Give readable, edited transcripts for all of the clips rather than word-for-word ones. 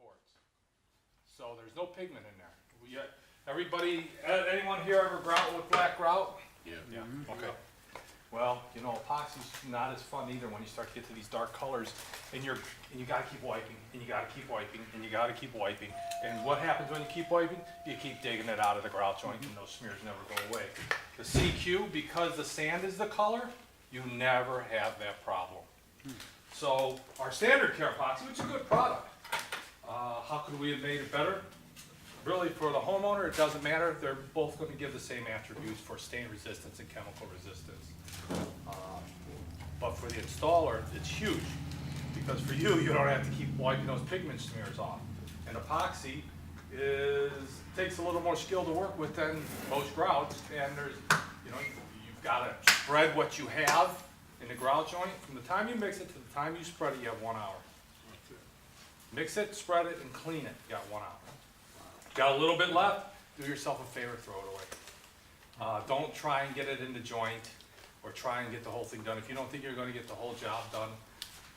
quartz. So there's no pigment in there. Anyone here ever grout with black grout? Yeah. Yeah, okay. Well, you know, epoxy's not as fun either when you start to get to these dark colors, and you gotta keep wiping, and you gotta keep wiping, and you gotta keep wiping. And what happens when you keep wiping? You keep digging it out of the grout joint, and those smears never go away. The CQ, because the sand is the color, you never have that problem. So our standard care epoxy, which is a good product, how could we have made it better? Really, for the homeowner, it doesn't matter. They're both going to give the same attributes for stain resistance and chemical resistance. But for the installer, it's huge, because for you, you don't have to keep wiping those pigment smears off. And epoxy takes a little more skill to work with than most grouts, and you've got to spread what you have in the grout joint. From the time you mix it to the time you spread it, you have 1 hour. Mix it, spread it, and clean it, you got 1 hour. Got a little bit left, do yourself a favor, throw it away. Don't try and get it in the joint, or try and get the whole thing done. If you don't think you're gonna get the whole job done,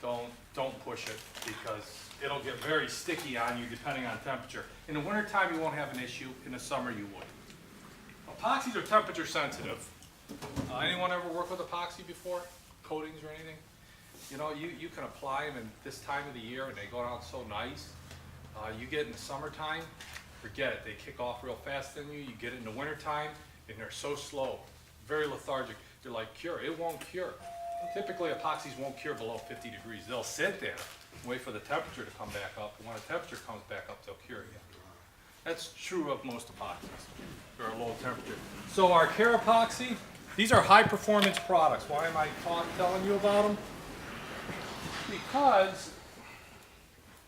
don't push it, because it'll get very sticky on you depending on temperature. In the wintertime, you won't have an issue. In the summer, you would. Epoxies are temperature sensitive. Anyone ever work with epoxy before? Coatings or anything? You know, you can apply them in this time of the year, and they go down so nice. You get in the summertime, forget it. They kick off real fast in you. You get it in the wintertime, and they're so slow, very lethargic. They're like cure. It won't cure. Typically, epoxies won't cure below 50 degrees. They'll sit there, wait for the temperature to come back up, and when the temperature comes back up, they'll cure again. That's true of most epoxies. They're a low temperature. So our Care Epoxy, these are high-performance products. Why am I telling you about them? Because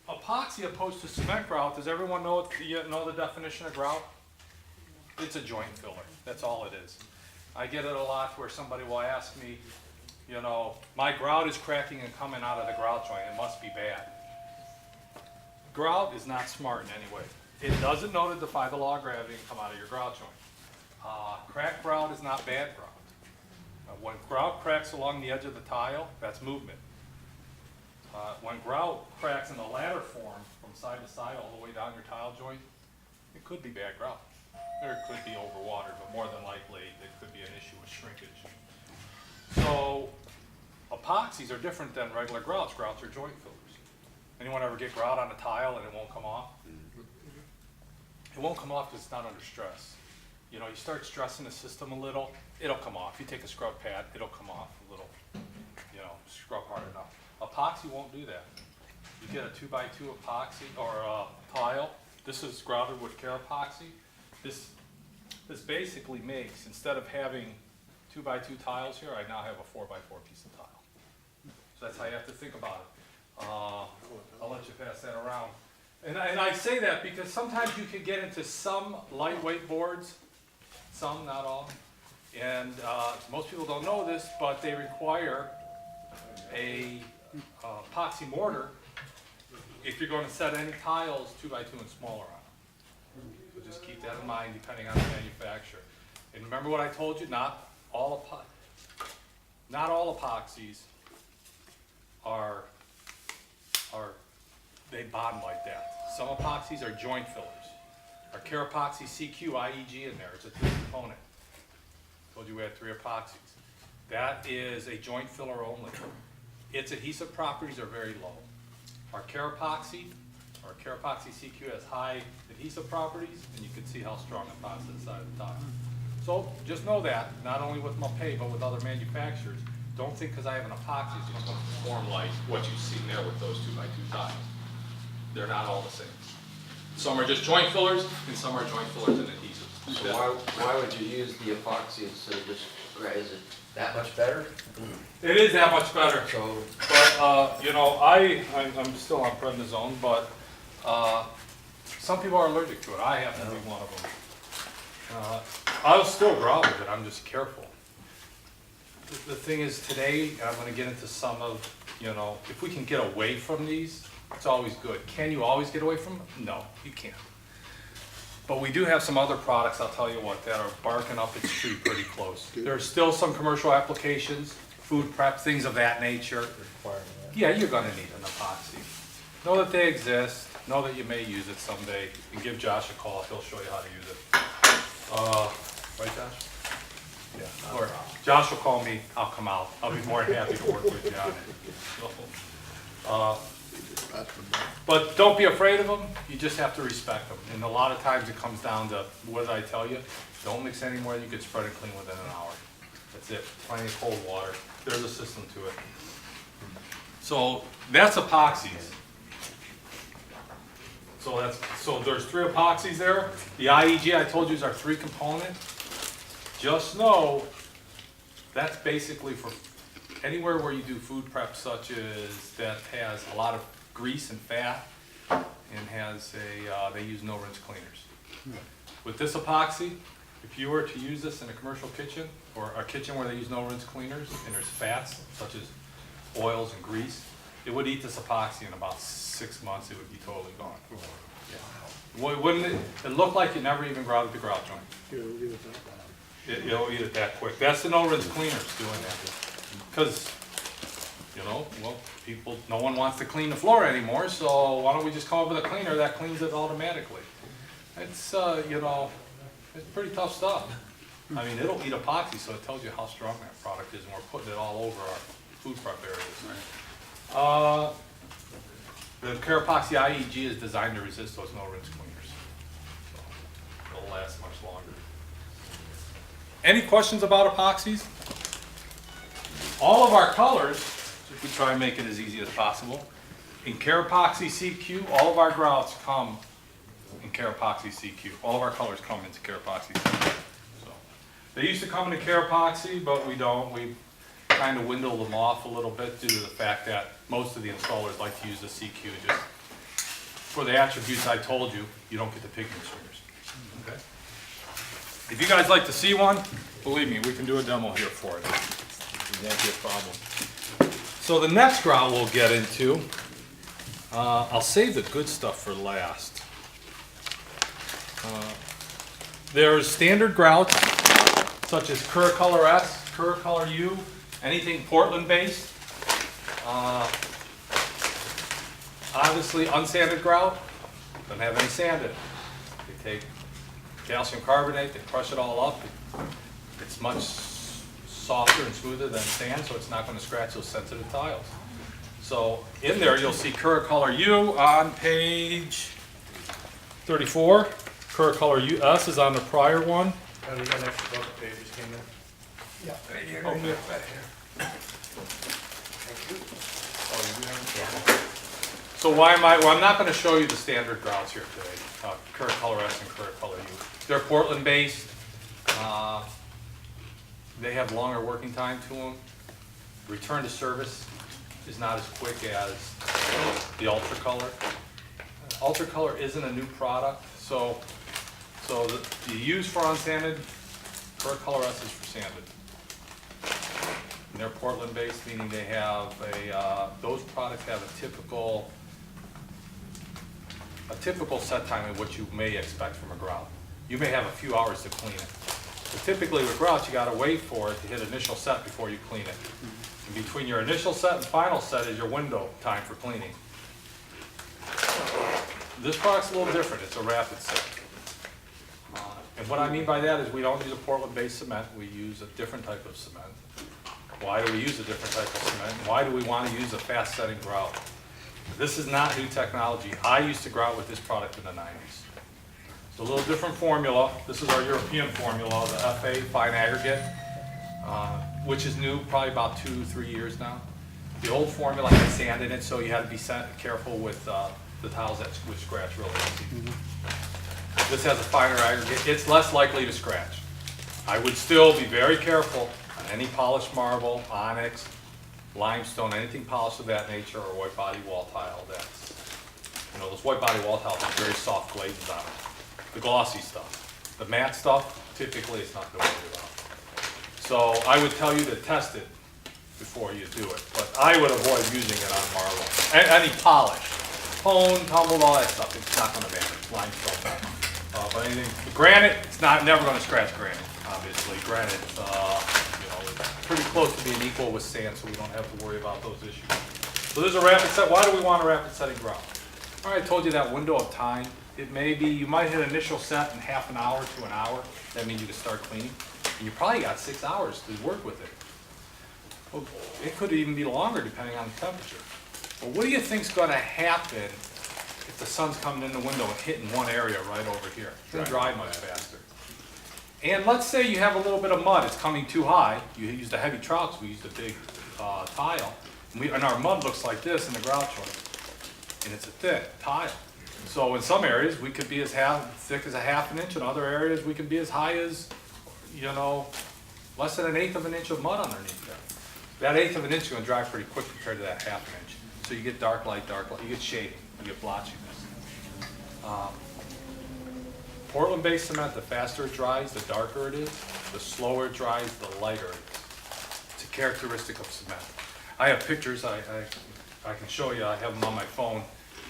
epoxy, opposed to cement grout, does everyone know the definition of grout? It's a joint filler. That's all it is. I get it a lot where somebody will ask me, you know, my grout is cracking and coming out of the grout joint. It must be bad. Grout is not smart in any way. It doesn't know to defy the law of gravity and come out of your grout joint. Cracked grout is not bad grout. When grout cracks along the edge of the tile, that's movement. When grout cracks in the ladder form from side to side all the way down your tile joint, it could be bad grout. Or it could be overwatered, but more than likely it could be an issue with shrinkage. So epoxies are different than regular grouts. Grouts are joint fillers. Anyone ever get grout on a tile and it won't come off? It won't come off because it's not under stress. You know, you start stressing the system a little, it'll come off. You take a scrub pad, it'll come off a little, you know, scrub hard enough. Epoxy won't do that. You get a 2x2 epoxy or a tile. This is grouted with Care Epoxy. This basically makes, instead of having 2x2 tiles here, I now have a 4x4 piece of tile. So that's how you have to think about it. I'll let you pass that around. And I say that because sometimes you can get into some lightweight boards, some, not all. And most people don't know this, but they require a epoxy mortar if you're going to set any tiles 2x2 and smaller on. So just keep that in mind depending on the manufacturer. And remember what I told you, not all epoxies they bond like that. Some epoxies are joint fillers. Our Care Epoxy CQ IEG in there, it's a 3-component. Told you we had 3 epoxies. That is a joint filler only. Its adhesive properties are very low. Our Care Epoxy CQ has high adhesive properties, and you can see how strong it bonds to the side of the tile. So just know that, not only with Mapei, but with other manufacturers, don't think because I have an epoxy it's going to perform like what you've seen there with those 2x2 tiles. They're not all the same. Some are just joint fillers, and some are joint fillers and adhesives. So why would you use the epoxy instead of just, is it that much better? It is that much better. So, but you know, I'm still on prednisone, but some people are allergic to it. I happen to be one of them. I'll still grout with it. I'm just careful. The thing is, today I'm going to get into some of, you know, if we can get away from these, it's always good. Can you always get away from them? No, you can't. But we do have some other products, I'll tell you what, that are barking up its tree pretty close. There's still some commercial applications, food prep, things of that nature. Yeah, you're going to need an epoxy. Know that they exist. know that you may use it someday, and give Josh a call, he'll show you how to use it. Right, Josh? Yeah, or Josh will call me, I'll come out, I'll be more than happy to work with you on it. So, but don't be afraid of them, you just have to respect them. And a lot of times it comes down to, what did I tell you? Don't mix any more, you can spread it clean within an hour. That's it, plenty of cold water, there's a system to it. So that's epoxies. So there's 3 epoxies there. The IEG I told you is our 3 component. Just know that's basically for anywhere where you do food prep, such as that has a lot of grease and fat, and has they use no rinse cleaners. With this epoxy, if you were to use this in a commercial kitchen or a kitchen where they use no rinse cleaners and there's fats such as oils and grease, it would eat this epoxy in about 6 months. It would be totally gone. Yeah. Wouldn't it? It looked like you never even grouted the grout joint. It'll eat it that quick. That's the no rinse cleaners doing that. Because, you know, well, no one wants to clean the floor anymore, so why don't we just come up with a cleaner that cleans it automatically? It's, you know, it's pretty tough stuff. I mean, it'll eat epoxy, so it tells you how strong that product is, and we're putting it all over our food prep areas. The Carapoxy IEG is designed to resist those no rinse cleaners, so it'll last much longer. Any questions about epoxies? All of our colors, if we try and make it as easy as possible, in Carapoxy CQ, all of our grouts come in Carapoxy CQ. All of our colors come into Carapoxy CQ. So, they used to come into Carapoxy, but we don't. We kind of dwindle them off a little bit due to the fact that most of the installers like to use the CQ just for the attributes I told you. You don't get the pigment swingers. Okay. If you guys like to see one, believe me, we can do a demo here for it. It won't be a problem. So the next grout we'll get into, I'll save the good stuff for last. There's standard grouts such as Curacolor S, Curacolor U, anything Portland based. Obviously unsanded grout, doesn't have any sand in it. They take calcium carbonate, they crush it all up. It's much softer and smoother than sand, so it's not going to scratch those sensitive tiles. So in there you'll see Curacolor U on page 34. Curacolor US is on the prior one. We got an extra book pages came in. Yeah. Right here. Oh, yeah. Right here. Thank you. So well, I'm not going to show you the standard grouts here today, Curacolor S and Curacolor U. They're Portland based. They have longer working time to them. Return to service is not as quick as the Ultracolor. Ultracolor isn't a new product, so the use for unsanded, Curacolor S is for sanded. And they're Portland based, meaning they have those products have a typical set time of what you may expect from a grout. You may have a few hours to clean it. But typically with grouts, you gotta wait for it to hit initial set before you clean it. And between your initial set and final set is your window time for cleaning. This product's a little different, it's a rapid set. And what I mean by that is we don't use a Portland-based cement, we use a different type of cement. Why do we use a different type of cement? Why do we want to use a fast-setting grout? This is not new technology. I used to grout with this product in the 90s. It's a little different formula. This is our European formula, the FA, fine aggregate, which is new, probably about 2-3 years now. The old formula had sand in it, so you had to be careful with the tiles that would scratch really easy. This has a finer aggregate. It's less likely to scratch. I would still be very careful on any polished marble, onyx, limestone, anything polished of that nature, or white body wall tile. That's, you know, those white body wall tiles have very soft glazes on them. The glossy stuff. The matte stuff, typically it's not to worry about. So I would tell you to test it before you do it, but I would avoid using it on marble. Any polish, honed, tumbled, all that stuff, it's not going to vanish. Limestone. But anything, granite, it's never going to scratch granite. Obviously, granite, you know, it's pretty close to being equal with sand, so we don't have to worry about those issues. So there's a rapid set. Why do we want a rapid setting grout? All right, I told you that window of time. It may be, you might hit initial set in half an hour to an hour. That means you can start cleaning. And you probably got 6 hours to work with it. Well, it could even be longer depending on the temperature. Well, what do you think's gonna happen if the sun's coming in the window and hitting one area right over here? It's gonna dry much faster. And let's say you have a little bit of mud, it's coming too high. You used a heavy trowel, we used a big tile. And our mud looks like this in the grout joint. And it's a thick tile. So in some areas, we could be as thick as a half an inch. In other areas, we can be as high as, less than 1/8 of an inch of mud underneath there. That 1/8 of an inch is gonna dry pretty quick compared to that half an inch. So you get dark light, you get shading, you get blotchiness. Portland-based cement, the faster it dries, the darker it is. The slower it dries, the lighter it is. It's a characteristic of cement. I have pictures, I can show you, I have them on my phone,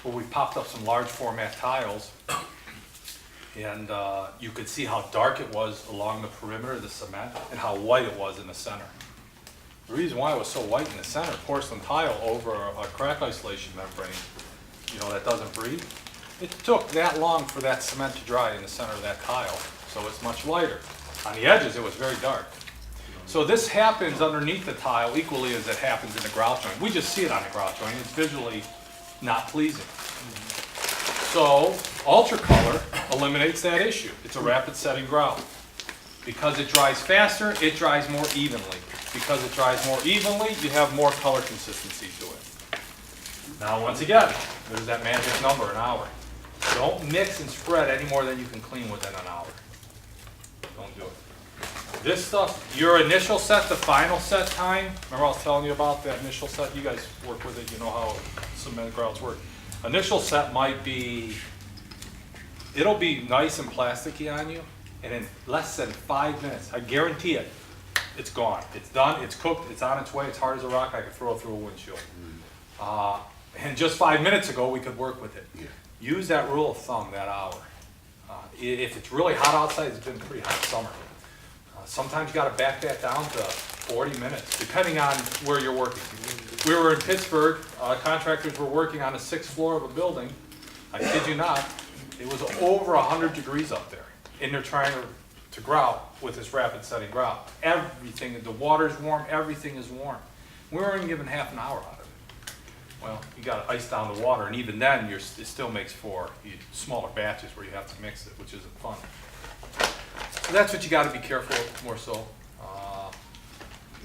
where we popped up some large format tiles. And you could see how dark it was along the perimeter of the cement and how white it was in the center. The reason why it was so white in the center, porcelain tile over a crack isolation membrane, that doesn't breathe. It took that long for that cement to dry in the center of that tile, so it's much lighter. On the edges, it was very dark. So this happens underneath the tile equally as it happens in the grout joint. We just see it on the grout joint. It's visually not pleasing. So ultracolor eliminates that issue. It's a rapid setting grout. Because it dries faster, it dries more evenly. Because it dries more evenly, you have more color consistency to it. Now, once again, there's that magic number, an hour. Don't mix and spread any more than you can clean within an hour. Don't do it. This stuff, your initial set, the final set time, remember I was telling you about that initial set? You guys work with it, you know how cement grouts work. Initial set might be, it'll be nice and plasticky on you, and in less than 5 minutes, I guarantee it, it's gone. It's done, it's cooked, it's on its way, it's hard as a rock, I could throw it through a windshield. And just 5 minutes ago, we could work with it. Use that rule of thumb, that hour. If it's really hot outside, it's been pretty hot summer. Sometimes you gotta back that down to 40 minutes, depending on where you're working. We were in Pittsburgh, contractors were working on the 6th floor of a building. I kid you not, it was over 100 degrees up there. And they're trying to grout with this rapid setting grout. Everything, the water's warm, everything is warm. We weren't even given half an hour out of it. Well, you gotta ice down the water, and even then, it still makes for smaller batches where you have to mix it, which isn't fun. So that's what you gotta be careful of, more so.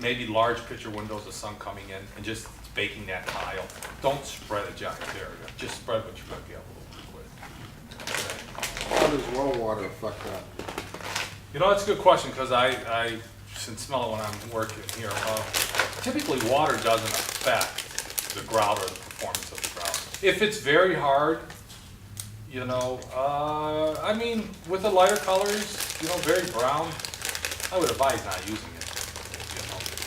Maybe large picture windows, the sun coming in, and just baking that tile. Don't spread a giant area, just spread what you're gonna be able to work with. How does well water affect that? That's a good question, because I can smell it when I'm working here. Typically, water doesn't affect the grout or the performance of the grout. If it's very hard, with the lighter colors, very brown, I would advise not using it.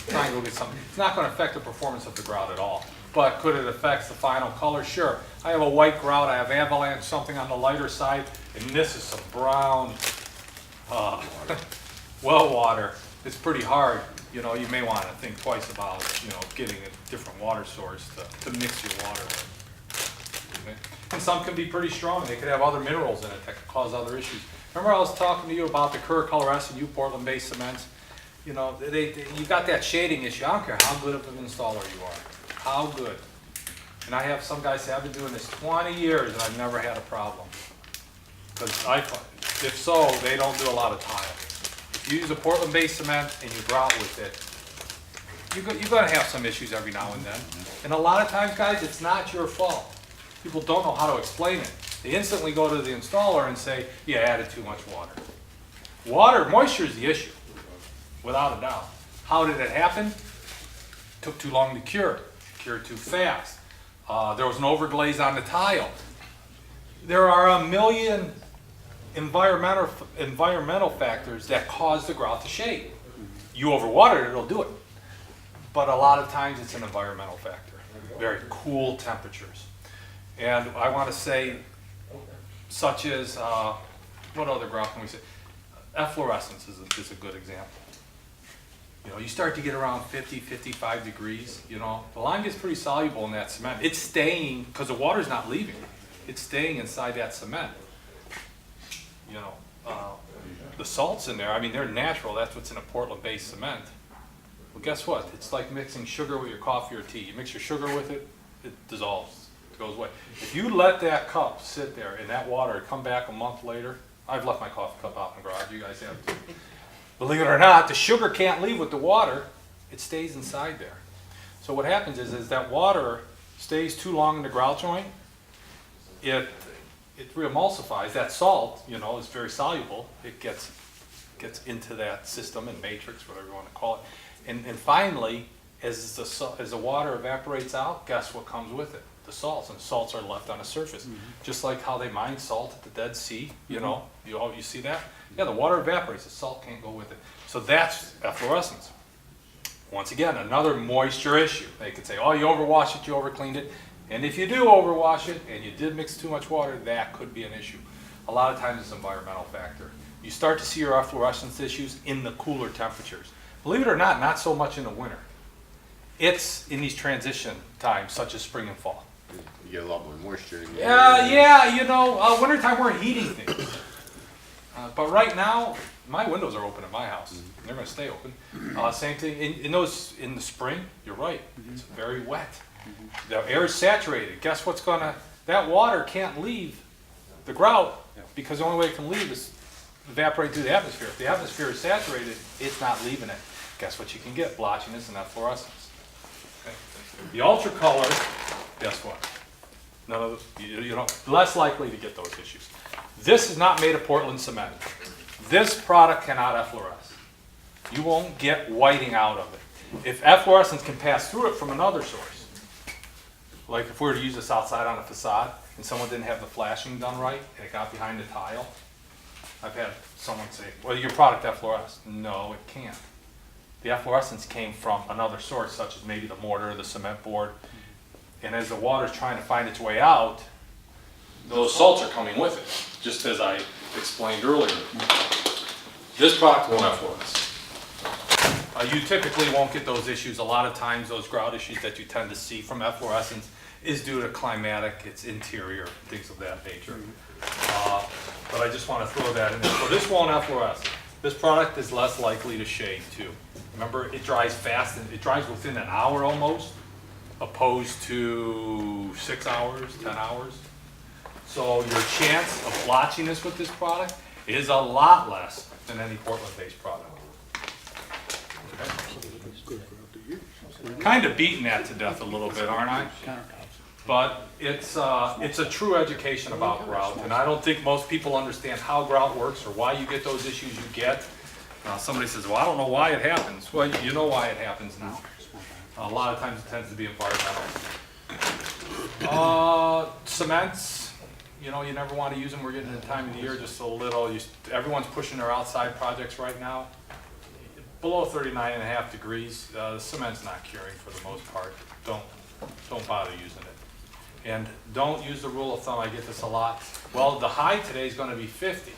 Try and go get something. It's not going to affect the performance of the grout at all. But could it affect the final color? Sure. I have a white grout, I have avalanche, something on the lighter side, and this is some brown well water. It's pretty hard. You may want to think twice about, getting a different water source to mix your water with. Okay? And some can be pretty strong. They could have other minerals in it that could cause other issues. Remember I was talking to you about the Kerr Coloress and Portland-based cements? You got that shading issue. I don't care how good of an installer you are. How good. And I have some guys say, I've been doing this 20 years and I've never had a problem. Because if so, they don't do a lot of tile. If you use a Portland-based cement and you grout with it, you're going to have some issues every now and then. And a lot of times, guys, it's not your fault. People don't know how to explain it. They instantly go to the installer and say, you added too much water. Moisture is the issue, without a doubt. How did it happen? Took too long to cure. Cured too fast. There was an overglaze on the tile. There are a million environmental factors that cause the grout to shade. You overwater it, it'll do it. But a lot of times it's an environmental factor. Very cool temperatures. And I want to say, such as, what other grout can we say? Efflorescence is a good example. You start to get around 50, 55 degrees, the lime gets pretty soluble in that cement. It's staying, because the water's not leaving. it's staying inside that cement. You know, the salt's in there, I mean, they're natural, that's what's in a Portland-based cement. Well, guess what? It's like mixing sugar with your coffee or tea. You mix your sugar with it, it dissolves, it goes away. If you let that cup sit there in that water, come back a month later, I've left my coffee cup out in the garage, you guys have too. Believe it or not, the sugar can't leave with the water, it stays inside there. So what happens is that water stays too long in the grout joint, it re-emulsifies. That salt, you know, is very soluble. It gets into that system and matrix, whatever you want to call it. And finally, as the water evaporates out, guess what comes with it? The salts, and salts are left on the surface. Just like how they mine salt at the Dead Sea, you know, you see that? Yeah, the water evaporates, the salt can't go with it. So that's efflorescence. Once again, another moisture issue. They could say, oh, you overwash it, you overcleaned it. And if you do overwash it and you did mix too much water, that could be an issue. A lot of times it's an environmental factor. You start to see your efflorescence issues in the cooler temperatures. Believe it or not so much in the winter. It's in these transition times, such as spring and fall. You get a lot more moisture in your Yeah, you know, wintertime we're heating things. But right now, my windows are open in my house. And they're going to stay open. Same thing in the spring. You're right. It's very wet. The air is saturated. Guess what's that water can't leave the grout because the only way it can leave is evaporate through the atmosphere. If the atmosphere is saturated, it's not leaving it. Guess what you can get? Blotchiness and efflorescence. Okay. The ultracolor, guess what? None of you know, less likely to get those issues. This is not made of Portland cement. This product cannot effloresce. You won't get whiting out of it. If efflorescence can pass through it from another source, like if we were to use this outside on a facade and someone didn't have the flashing done right and it got behind the tile, I've had someone say, well, your product effloresced. No, it can't. The efflorescence came from another source, such as maybe the mortar or the cement board. And as the water's trying to find its way out, those salts are coming with it, just as I explained earlier. This product won't effloresce. You typically won't get those issues. A lot of times those grout issues that you tend to see from efflorescence is due to climatic, it's interior, things of that nature. But I just want to throw that in there. So this won't effloresce. This product is less likely to shade too. Remember, it dries fast, and it dries within an hour almost, opposed to 6 hours, 10 hours. So your chance of blotchiness with this product is a lot less than any Portland-based product. Okay. Kind of beating that to death a little bit, aren't I? But it's a true education about grout, and I don't think most people understand how grout works or why you get those issues you get. Somebody says, well, I don't know why it happens. Well, you know why it happens now. A lot of times it tends to be environmental. Cements, you know, you never want to use them. We're getting to the time of the year just a little. Everyone's pushing their outside projects right now. Below 39.5 degrees, the cement's not curing for the most part. Don't bother using it. And don't use the rule of thumb. I get this a lot. Well, the high today is going to be 50.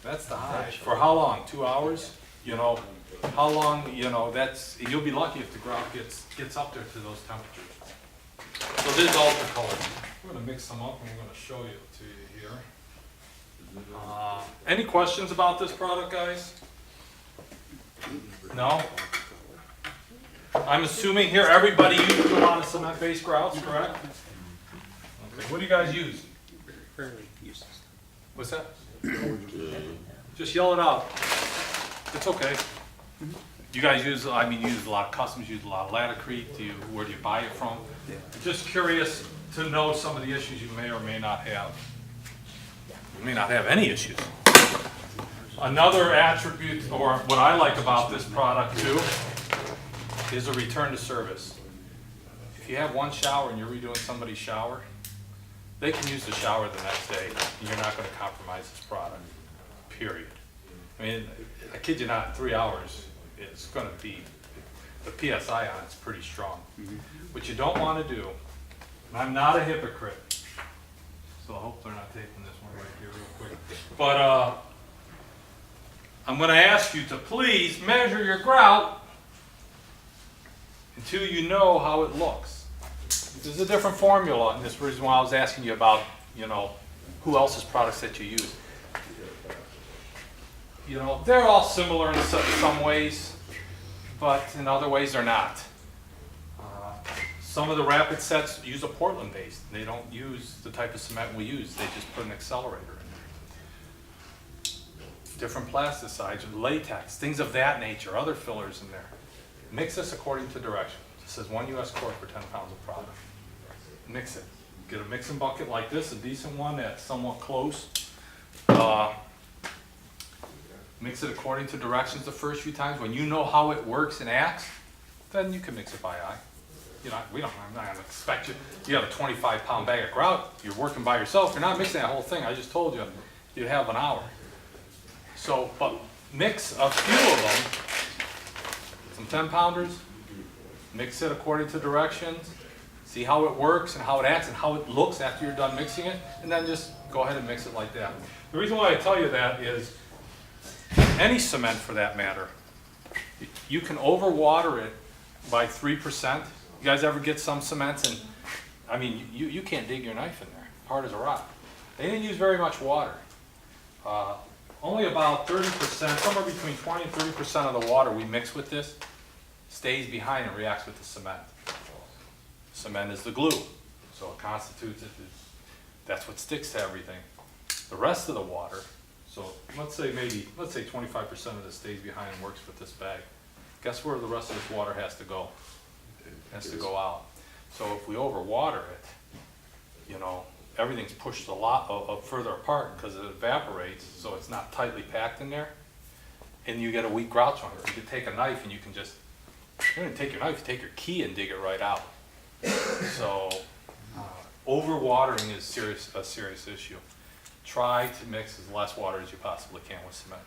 That's the high. For how long? 2 hours? You know, how long? You know, you'll be lucky if the grout gets up there to those temperatures. So this is ultracolor. We're going to mix them up and we're going to show you to you here. Any questions about this product, guys? No? I'm assuming here everybody uses a lot of cement-based grouts, correct? Okay. What do you guys use? What's that? Just yell it out. It's okay. You guys use, you use a lot of customs, use a lot of Laticrete. Where do you buy it from? Just curious to know some of the issues you may or may not have. You may not have any issues. Another attribute, or what I like about this product too, is a return to service. If you have one shower and you're redoing somebody's shower, they can use the shower the next day, and you're not going to compromise this product, period. I mean, I kid you not, in 3 hours, it's going to be, the PSI on it's pretty strong. What you don't want to do, and I'm not a hypocrite, so I hope they're not taking this one right here real quick, but I'm going to ask you to please measure your grout until you know how it looks. There's a different formula, and this is the reason why I was asking you about, you know, who else's products that you use. You know, they're all similar in some ways, but in other ways they're not. Some of the rapid sets use a Portland base. They don't use the type of cement we use. They just put an accelerator in there. Different plasticides, latex, things of that nature, other fillers in there. Mix this according to direction. It says 1 U.S. quart for 10 pounds of product. Mix it. Get a mixing bucket like this, a decent one that's somewhat close. Mix it according to directions the first few times. When you know how it works and acts, then you can mix it by eye. You know, I'm not gonna expect you, you have a 25-pound bag of grout, you're working by yourself, you're not mixing that whole thing. I just told you, you'd have an hour. So, but mix a few of them, some 10-pounders, mix it according to directions, see how it works and how it acts and how it looks after you're done mixing it, and then just go ahead and mix it like that. The reason why I tell you that is, any cement for that matter, you can overwater it by 3%. You guys ever get some cements and, I mean, you can't dig your knife in there, hard as a rock. They didn't use very much water. Only about 30%, somewhere between 20 and 30% of the water we mix with this stays behind and reacts with the cement. Cement is the glue, so it constitutes it. That's what sticks to everything. The rest of the water, so let's say 25% of this stays behind and works with this bag. Guess where the rest of this water has to go? It has to go out. So if we overwater it, you know, everything's pushed a lot further apart because it evaporates, so it's not tightly packed in there, and you get a weak grout joint. You can take a knife and you can just, you don't even take your knife, you take your key and dig it right out. So overwatering is a serious issue. Try to mix as less water as you possibly can with cement.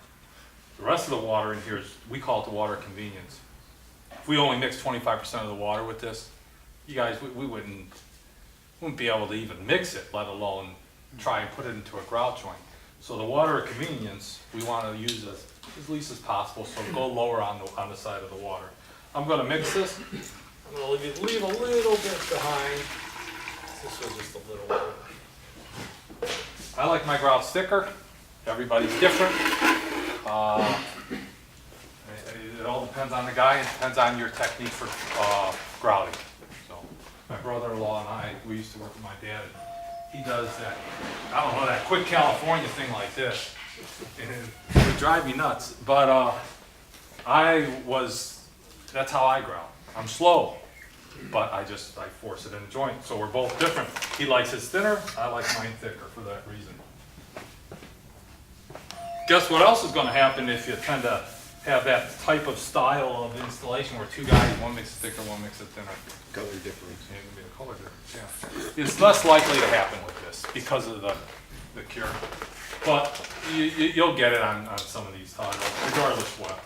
The rest of the water in here is, we call it the water convenience. If we only mix 25% of the water with this, you guys, we wouldn't be able to even mix it, let alone try and put it into a grout joint. So the water convenience, we want to use as least as possible, so go lower on the side of the water. I'm going to mix this. I'm going to leave a little bit behind. This was just a little bit. I like my grout thicker. Everybody's different. It all depends on the guy, and depends on your technique for grouting. So my brother-in-law and I, we used to work with my dad. He does that, I don't know, that quick California thing like this. And it would drive me nuts. But that's how I grout. I'm slow, but I force it in the joint. So we're both different. He likes his thinner, I like mine thicker for that reason. Guess what else is going to happen if you tend to have that type of style of installation where two guys, one makes it thicker, one makes it thinner. Color difference. Yeah, it can be a color difference, yeah. It's less likely to happen with this because of the cure. But you'll get it on some of these tiles, regardless what.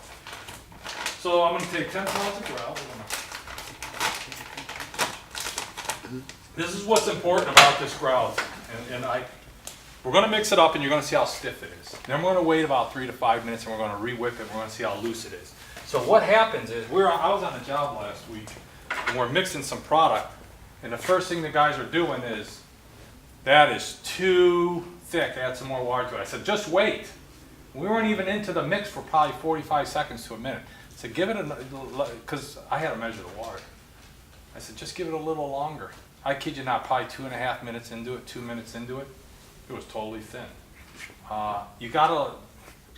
So I'm going to take 10 pounds of grout. This is what's important about this grout, and we're going to mix it up and you're going to see how stiff it is. Then we're going to wait about 3 to 5 minutes and we're going to re-whip it and we're going to see how loose it is. So what happens is, I was on a job last week and we're mixing some product, and the first thing the guys are doing is, that is too thick, add some more water to it. I said, just wait. We weren't even into the mix for probably 45 seconds to a minute. I said, give it because I had to measure the water. I said, just give it a little longer. I kid you not, probably 2.5 minutes into it, 2 minutes into it, it was totally thin. You gotta,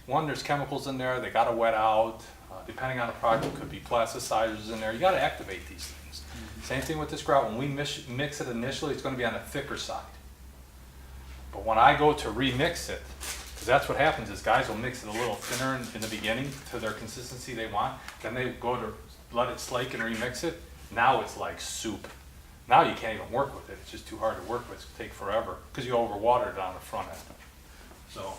there's chemicals in there, they gotta wet out. Depending on the product, it could be plasticizers in there. You gotta activate these things. Same thing with this grout. When we mix it initially, it's gonna be on the thicker side. But when I go to remix it, because that's what happens is guys will mix it a little thinner in the beginning to their consistency they want, then they go to let it slake and remix it. Now it's like soup. Now you can't even work with it. It's just too hard to work with. It's gonna take forever because you overwatered it on the front end. So,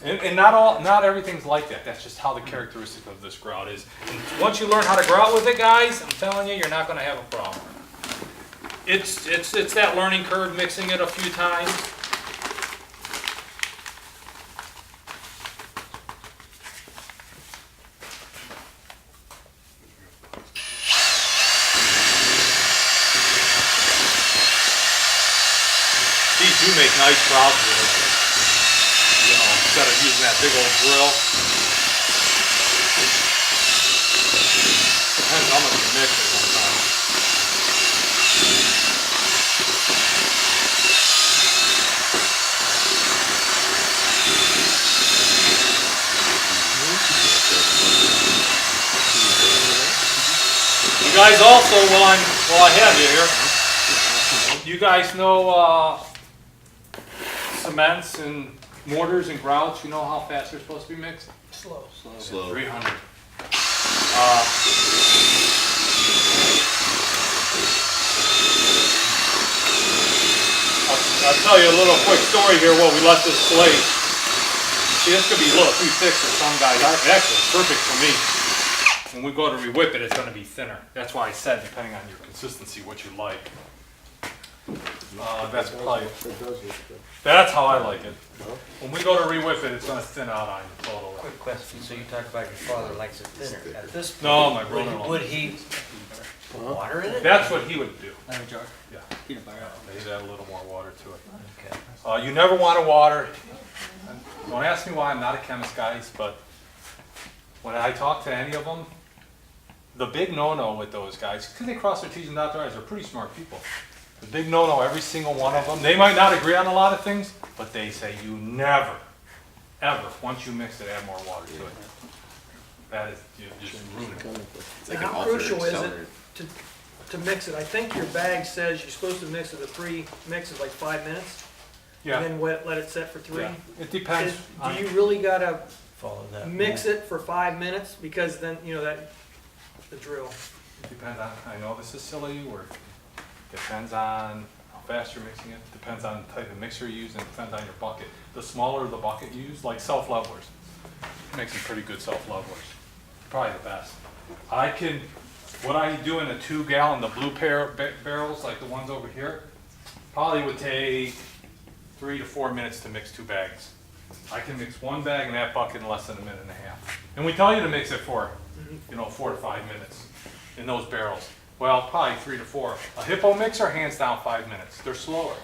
and not everything's like that. That's just how the characteristic of this grout is. And once you learn how to grout with it, guys, I'm telling you, you're not gonna have a problem. It's that learning curve, mixing it a few times. these do make nice grout drills. You know, instead of using that big old drill. Depends how much you mix at one time. You guys also, while I have you here, you guys know cements and mortars and grouts, you know how fast they're supposed to be mixed? Slow. Slow. 300. I'll tell you a little quick story here while we let this slate. See, this could be a little too thick for some guys. Actually, it's perfect for me. When we go to re-whip it, it's going to be thinner. That's why I said, depending on your consistency, what you like. That's probably, that's how I like it. When we go to re-whip it, it's going to thin out on you totally. Quick question, so you talked about your father likes it thinner. At this point, No, my brother-in-law. would he put water in it? That's what he would do. Lemon jar. Yeah. Peanut butter. He'd add a little more water to it. Okay. You never want to water. Don't ask me why, I'm not a chemist, guys, but when I talk to any of them, the big no-no with those guys, because they cross their T's and dot their I's, they're pretty smart people. The big no-no, every single one of them, they might not agree on a lot of things, but they say you never, ever, once you mix it, add more water to it. That is, you just ruin it. It's like How an alternate crucial is it accelerator. to mix it? I think your bag says you're supposed to mix it, the pre-mix is like 5 minutes, Yeah, and then let it set for 3. yeah. It depends. Do you really gotta Follow that. mix it for 5 minutes? Because then, you know, the drill. Depends on, I know this is silly word, depends on how fast you're mixing it, depends on the type of mixer you use, and depends on your bucket. The smaller the bucket you use, like self-levelers, make some pretty good self-levelers, probably the best. What I do in a 2-gallon, the blue barrels, like the ones over here, probably would take 3 to 4 minutes to mix 2 bags. I can mix 1 bag in that bucket in less than a minute and a half. And we tell you to mix it for, 4 to 5 minutes in those barrels. Well, probably 3 to 4. A Hippo mixer, hands down 5 minutes. They're slower.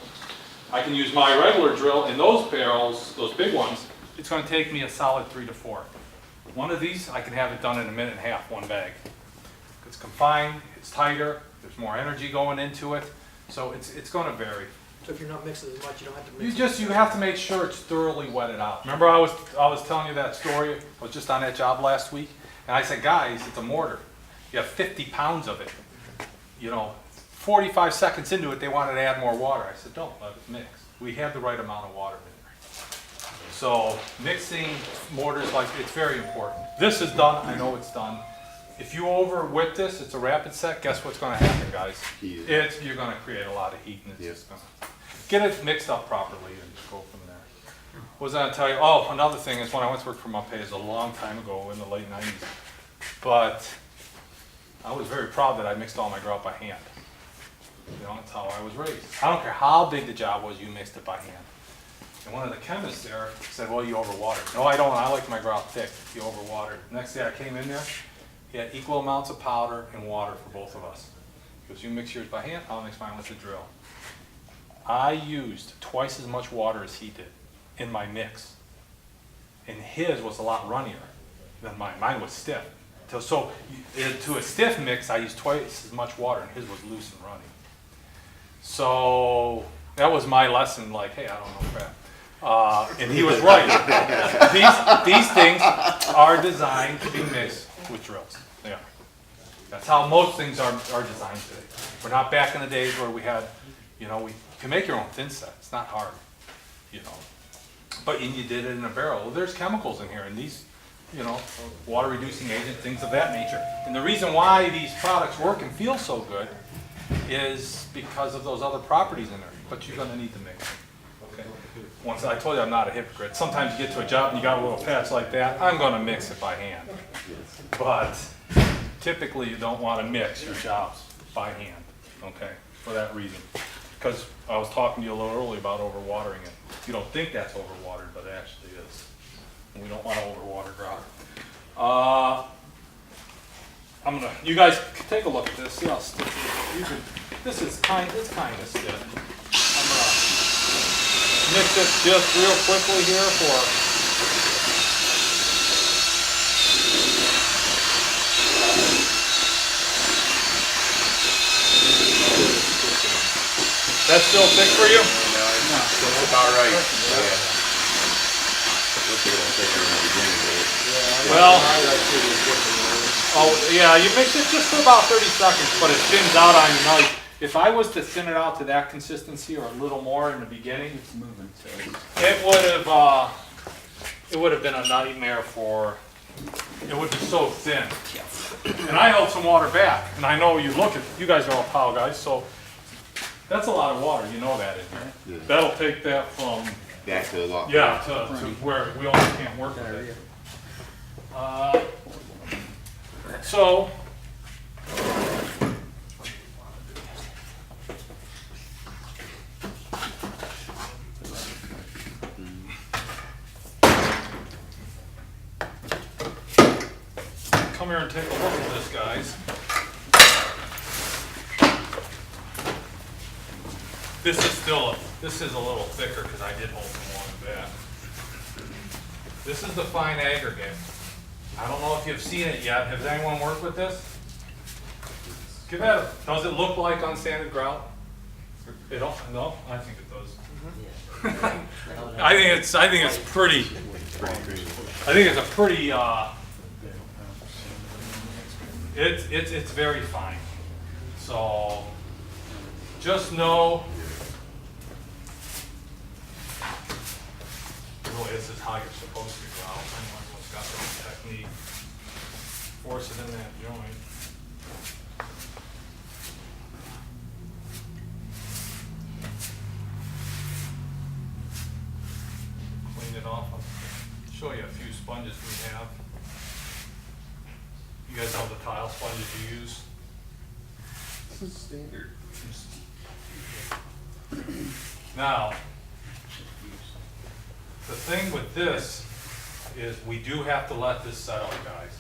I can use my regular drill in those barrels, those big ones, it's gonna take me a solid 3 to 4. One of these, I can have it done in a minute and a half, 1 bag. It's confined, it's tighter, there's more energy going into it, so it's gonna vary. So if you're not mixing as much, you don't have to mix. You have to make sure it's thoroughly wetted out. Remember I was telling you that story, I was just on that job last week, and I said, guys, it's a mortar. You have 50 pounds of it. 45 seconds into it, they wanted to add more water. I said, don't let it mix. We have the right amount of water in there. So mixing mortars, it's very important. This is done, I know it's done. If you over whip this, it's a rapid set, guess what's gonna happen, guys? Heat. You're gonna create a lot of heat, and it's Yep. just gonna, get it mixed up properly and just go from there. What was I gonna tell you? Oh, another thing is when I went to work for Mapei, is a long time ago in the late 90s. But I was very proud that I mixed all my grout by hand. That's how I was raised. I don't care how big the job was, you mixed it by hand. And one of the chemists there said, well, you overwatered. No, I don't. I like my grout thick. You overwatered. Next day I came in there, he had equal amounts of powder and water for both of us. He goes, you mix yours by hand, I'll mix mine with the drill. I used twice as much water as he did in my mix. And his was a lot runnier than mine. Mine was stiff. So to a stiff mix, I used twice as much water, and his was loose and runny. So that was my lesson, like, hey, I don't know crap. And he was right. These things are designed to be mixed with drills. Yeah. That's how most things are designed today. We're not back in the days where we had, we can make your own thin set. It's not hard, But you did it in a barrel. Well, there's chemicals in here, and these, water reducing agent, things of that nature. And the reason why these products work and feel so good is because of those other properties in there. But you're gonna need to mix them, okay? Once I told you I'm not a hypocrite. Sometimes you get to a job and you got a little patch like that, I'm gonna mix it by hand. But typically you don't wanna mix your jobs by hand, okay? For that reason. Because I was talking to you a little earlier about overwatering it. You don't think that's overwatered, but it actually is. We don't want to overwater grout. You guys take a look at this. See how stiff it is. It's kind of stiff. mix it just real quickly here for. That's still thick for you? That's about right. Yeah. Looks a little thicker in the beginning, but Well, oh, yeah, you mix it just for about 30 seconds, but it thins out on you nice. If I was to thin it out to that consistency or a little more in the beginning, It's moving, so. it would have been a nightmare for, it would be so thin. And I held some water back, and I know you guys are all tile guys, so that's a lot of water, you know that in here. Yeah. That'll take that from, back to the lot. yeah, to where we only can't work with it. So, come here and take a look at this, guys. This is a little thicker because I did hold some water back. This is the fine aggregate. I don't know if you've seen it yet. Has anyone worked with this? Give that does it look like unsanded grout? It don't, no? I think it does. I think it's pretty, I think it's a pretty, it's very fine. So, just know, really, this is how you're supposed to grout. Everyone's got their own technique. Force it in that joint. Clean it off. I'll show you a few sponges we have. You guys know the tile sponges you use? This is standard. Now, the thing with this is we do have to let this set up, guys.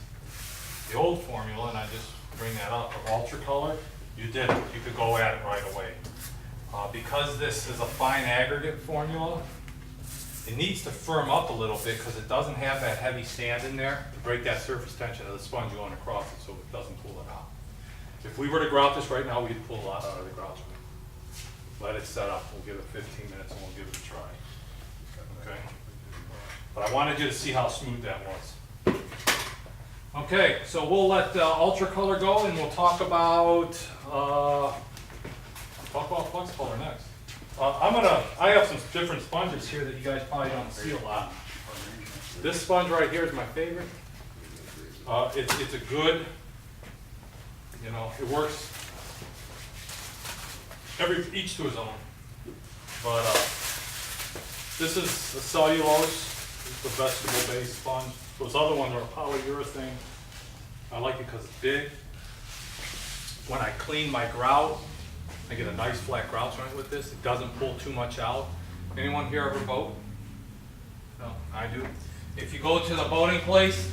The old formula, and I just bring that up, of ultra color, you did it. You could go at it right away. Because this is a fine aggregate formula, it needs to firm up a little bit because it doesn't have that heavy sand in there to break that surface tension of the sponge going across it so it doesn't pull it out. If we were to grout this right now, we'd pull a lot out of the grout joint. Let it set up. We'll give it 15 minutes and we'll give it a try. Okay? But I wanted you to see how smooth that was. Okay, so we'll let ultra color go and we'll talk about flux color next. I have some different sponges here that you guys probably don't see a lot. This sponge right here is my favorite. It's a good, you know, it works each to his own. But this is the cellulose, it's the vegetable-based sponge. Those other ones are polyurethane. I like it because it's big. When I clean my grout, I get a nice flat grout joint with this. It doesn't pull too much out. Anyone here ever boat? No, I do. If you go to the boating place,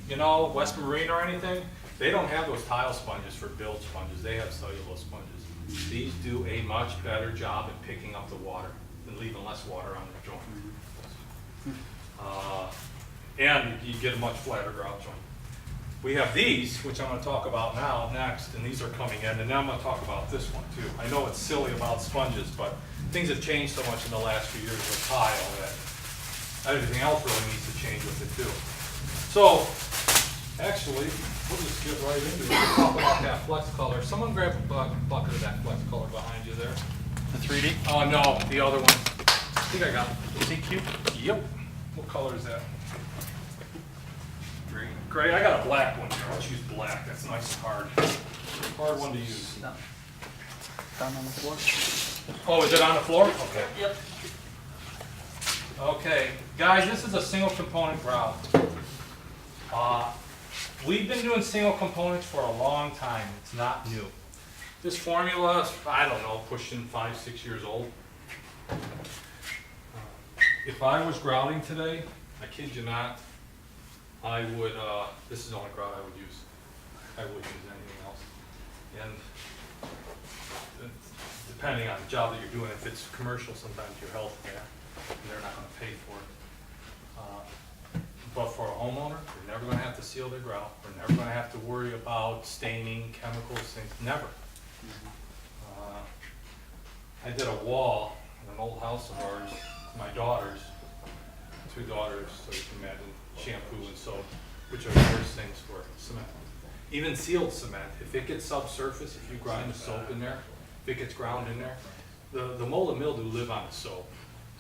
you know, West Marine or anything, they don't have those tile sponges for bilge sponges. They have cellulose sponges. These do a much better job at picking up the water and leaving less water on the joint. And you get a much flatter grout joint. We have these, which I'm going to talk about now next, and these are coming in, and now I'm going to talk about this one too. I know it's silly about sponges, but things have changed so much in the last few years with tile that everything else really needs to change with it too. So, actually, we'll just get right into it. We'll talk about that flex color. Someone grab a bucket of that flex color behind you there. The 3D? Oh, no, the other one. I think I got it. CQ? Yep. What color is that? Green. Gray. I got a black one here. Let's use black. That's nice and hard. Hard one to use. Down on the floor? Oh, is it on the floor? Okay. Yep. Okay, guys, this is a single component grout. We've been doing single components for a long time. It's not new. This formula is, I don't know, pushing 5-6 years old. If I was grouting today, I kid you not, I would, this is the only grout I would use. I wouldn't use anything else. And depending on the job that you're doing, if it's commercial, sometimes your health care, and they're not gonna pay for it. But for a homeowner, they're never gonna have to seal their grout, we're never gonna have to worry about staining, chemicals, things, never. I did a wall in an old house of ours, my daughters, 2 daughters, so you can imagine shampoo and soap, which are the worst things for cement. Even sealed cement, if it gets subsurface, if you grind the soap in there, if it gets ground in there, the mold and mildew live on the soap,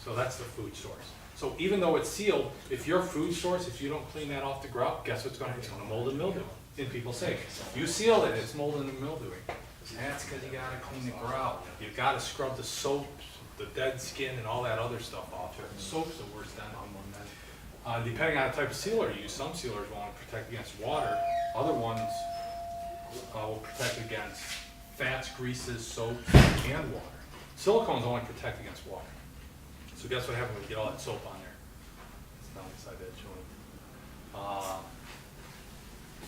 so that's the food source. So even though it's sealed, if your food source, if you don't clean that off the grout, guess what's gonna, it's gonna mold and mildew. And people say, you sealed it, it's molding and mildewing. That's because you gotta clean the grout. You gotta scrub the soap, the dead skin, and all that other stuff off there. The soap's the worst enemy. Depending on the type of sealer you use, some sealers want to protect against water. Other ones will protect against fats, greases, soap, and water. Silicones only protect against water. So guess what happens when you get all that soap on there? It's down inside that joint.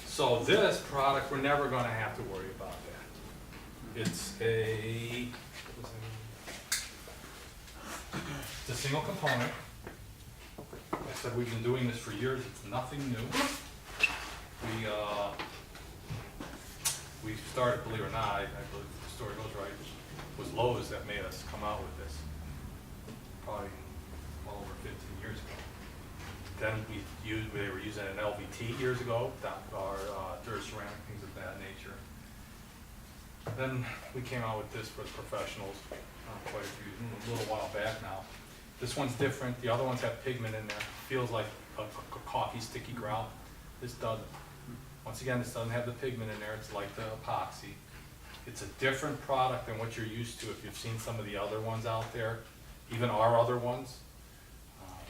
So this product, we're never gonna have to worry about that. It's a single component. I said we've been doing this for years, it's nothing new. We started, believe it or not, I believe the story goes right, it was Lowe's that made us come out with this, probably well over 15 years ago. Then they were using an LVT years ago, or Duraceramic, things of that nature. Then we came out with this for the professionals, quite a little while back now. This one's different, the other ones have pigment in there, feels like a coffee sticky grout. This doesn't. Once again, this doesn't have the pigment in there, it's like the epoxy. It's a different product than what you're used to if you've seen some of the other ones out there, even our other ones.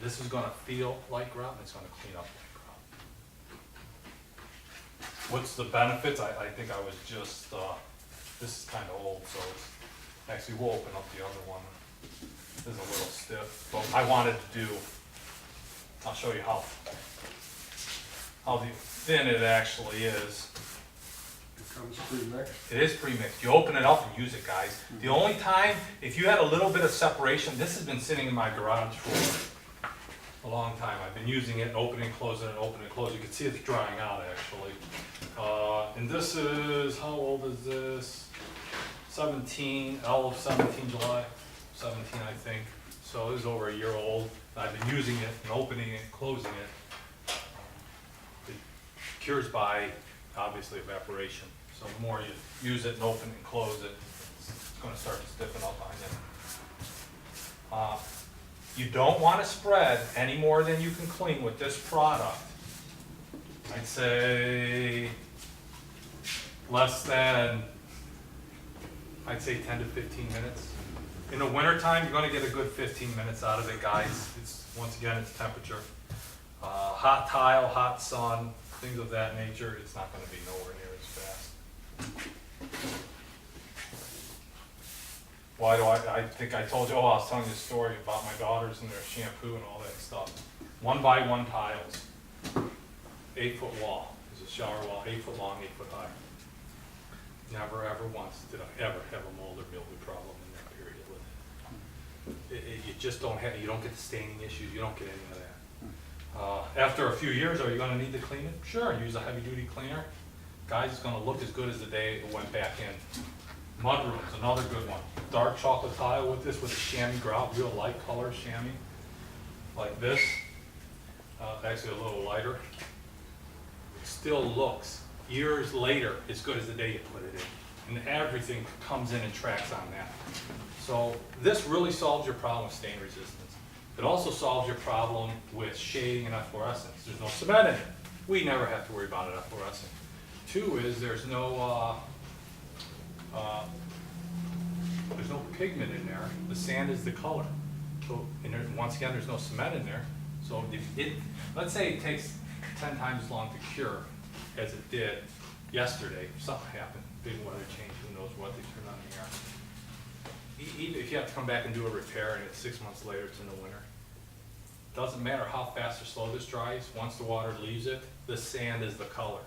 This is gonna feel like grout, and it's gonna clean up like grout. What's the benefits? I think I was just, this is kinda old, so it's, actually we'll open up the other one. This is a little stiff, but I wanted to do, I'll show you how thin it actually is. It comes pre-mixed. It is pre-mixed. You open it up and use it, guys. The only time, if you had a little bit of separation, this has been sitting in my garage for a long time. I've been using it, opening, closing it, opening, closing. You can see it's drying out actually. And this is, how old is this? 17, all of 17 July. 17, I think. So this is over a year old. I've been using it and opening it, closing it. It cures by, obviously, evaporation. So the more you use it and open and close it, it's going to start to stiffen up on you. You don't want to spread any more than you can clean with this product. I'd say less than, 10 to 15 minutes. In the wintertime, you're gonna get a good 15 minutes out of it, guys. It's, once again, it's temperature. Hot tile, hot sun, things of that nature, it's not gonna be nowhere near as fast. Why do I think I told you, I was telling you a story about my daughters and their shampoo and all that stuff. 1x1 tiles, 8-foot wall, there's a shower wall, 8 foot long, 8 foot high. Never ever once did I ever have a mold or mildew problem in that period with it. You just don't have, you don't get the staining issues, you don't get any of that. After a few years, are you gonna need to clean it? Sure, use a heavy duty cleaner. Guys, it's gonna look as good as the day it went back in. Mudrooms, another good one. Dark chocolate tile with this, with a chamois grout, real light color chamois, like this. Actually a little lighter. It still looks, years later, as good as the day you put it in. And everything comes in and tracks on that. So this really solves your problem with stain resistance. It also solves your problem with shading and efflorescence. There's no cement in it. We never have to worry about it efflorescing. 2 is there's no pigment in there. The sand is the color. So, and there, once again, there's no cement in there. So if it, let's say it takes 10 times as long to cure as it did yesterday, something happened, big weather change, who knows what, they turn on the air. Even if you have to come back and do a repair and it's 6 months later, it's in the winter. Doesn't matter how fast or slow this dries, once the water leaves it, the sand is the color.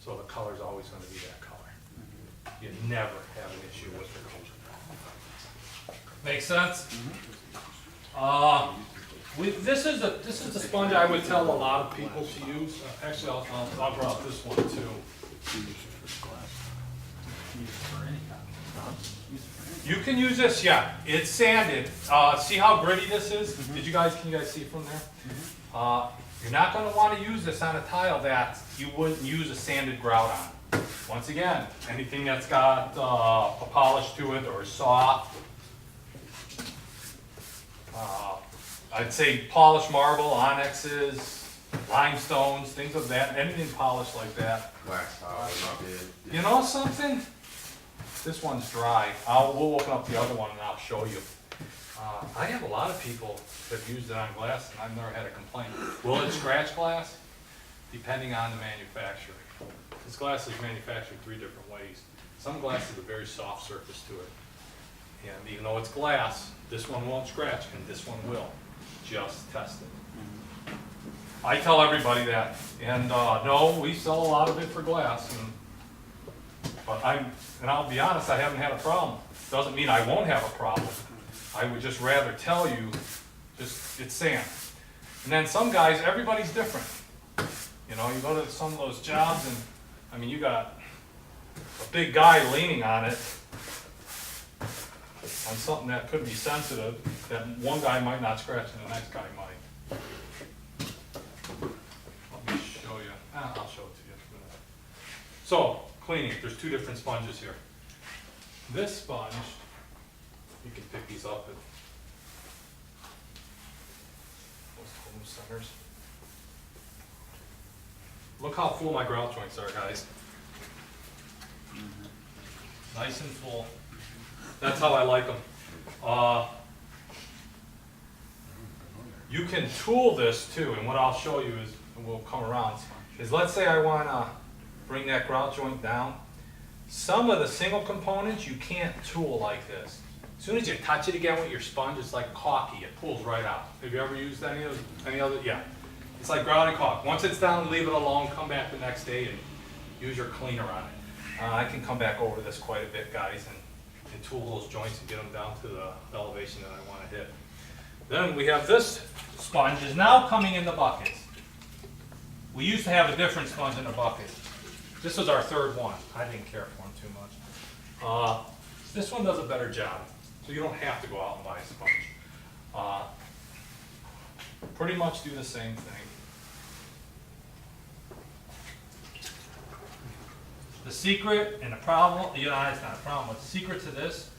So the color is always going to be that color. You never have an issue with the color. Make sense? This is the sponge I would tell a lot of people to use. Actually, I'll draw out this one too. You can use this, yeah. It's sanded. See how gritty this is? Can you guys see from there? You're not gonna wanna use this on a tile that you wouldn't use a sanded grout on. Once again, anything that's got a polish to it or soft. I'd say polished marble, onyxes, limestones, things of that, anything polished like that. Wax tile would not be it. You know something? This one's dry. We'll open up the other one and I'll show you. I have a lot of people that have used it on glass and I've never had a complaint. Will it scratch glass? Depending on the manufacturer. This glass is manufactured 3 different ways. Some glass has a very soft surface to it. And even though it's glass, this one won't scratch and this one will. Just test it. I tell everybody that. And no, we sell a lot of it for glass. But I'll be honest, I haven't had a problem. Doesn't mean I won't have a problem. I would just rather tell you, it's sand. And then some guys, everybody's different. You know, you go to some of those jobs and, I mean, you got a big guy leaning on it, on something that could be sensitive, that one guy might not scratch and the next guy might. Let me show you. I'll show it to you. So, cleaning, there's 2 different sponges here. This sponge, you can pick these up at most home centers. Look how full my grout joints are, guys. Nice and full. That's how I like them. You can tool this too, and what I'll show you is, and we'll come around, is let's say I want to bring that grout joint down. Some of the single components you can't tool like this. As soon as you touch it again with your sponge, it's like caulky. It pulls right out. Have you ever used any other? Yeah. It's like grout and caulk. Once it's down, leave it alone. Come back the next day and use your cleaner on it. I can come back over this quite a bit, guys, and tool those joints and get them down to the elevation that I want to hit. Then we have this sponge is now coming in the buckets. We used to have a different sponge in the bucket. This was our 3rd one. I didn't care for them too much. This one does a better job, so you don't have to go out and buy a sponge. Pretty much do the same thing. The secret and the problem, it's not a problem, but the secret to this,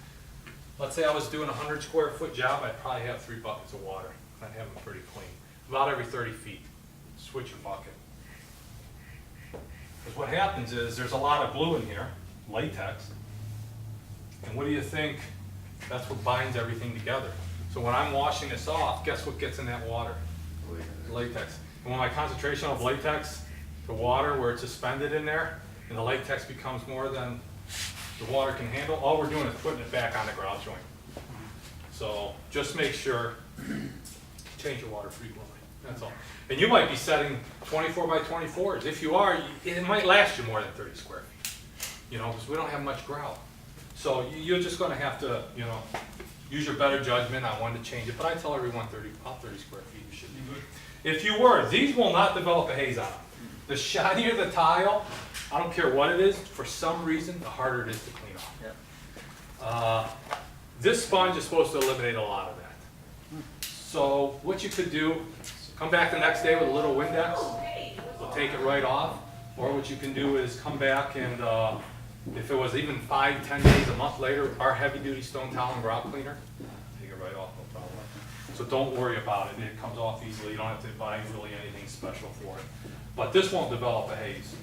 let's say I was doing a 100 square foot job, I'd probably have 3 buckets of water. I'd have them pretty clean. About every 30 feet, switch your bucket. Because what happens is there's a lot of glue in here, latex, and what do you think? That's what binds everything together. So when I'm washing this off, guess what gets in that water? Latex. And when my concentration of latex to water, where it's suspended in there, and the latex becomes more than the water can handle, all we're doing is putting it back on the grout joint. So just make sure, change your water frequently, that's all. And you might be setting 24 by 24s. If you are, it might last you more than 30 square feet, you know, because we don't have much grout. So you're just gonna have to, you know, use your better judgment on when to change it. But I tell everyone about 30 square feet, you should be good. If you were, these will not develop a haze on them. The shinier the tile, I don't care what it is, for some reason, the harder it is to clean off. This sponge is supposed to eliminate a lot of that. So what you could do, come back the next day with a little Windex, we'll take it right off. Or what you can do is come back and if it was even 5, 10 days, a month later, our heavy duty stone towel and grout cleaner, take it right off, no problem. So don't worry about it, it comes off easily, you don't have to buy really anything special for it. But this won't develop a haze.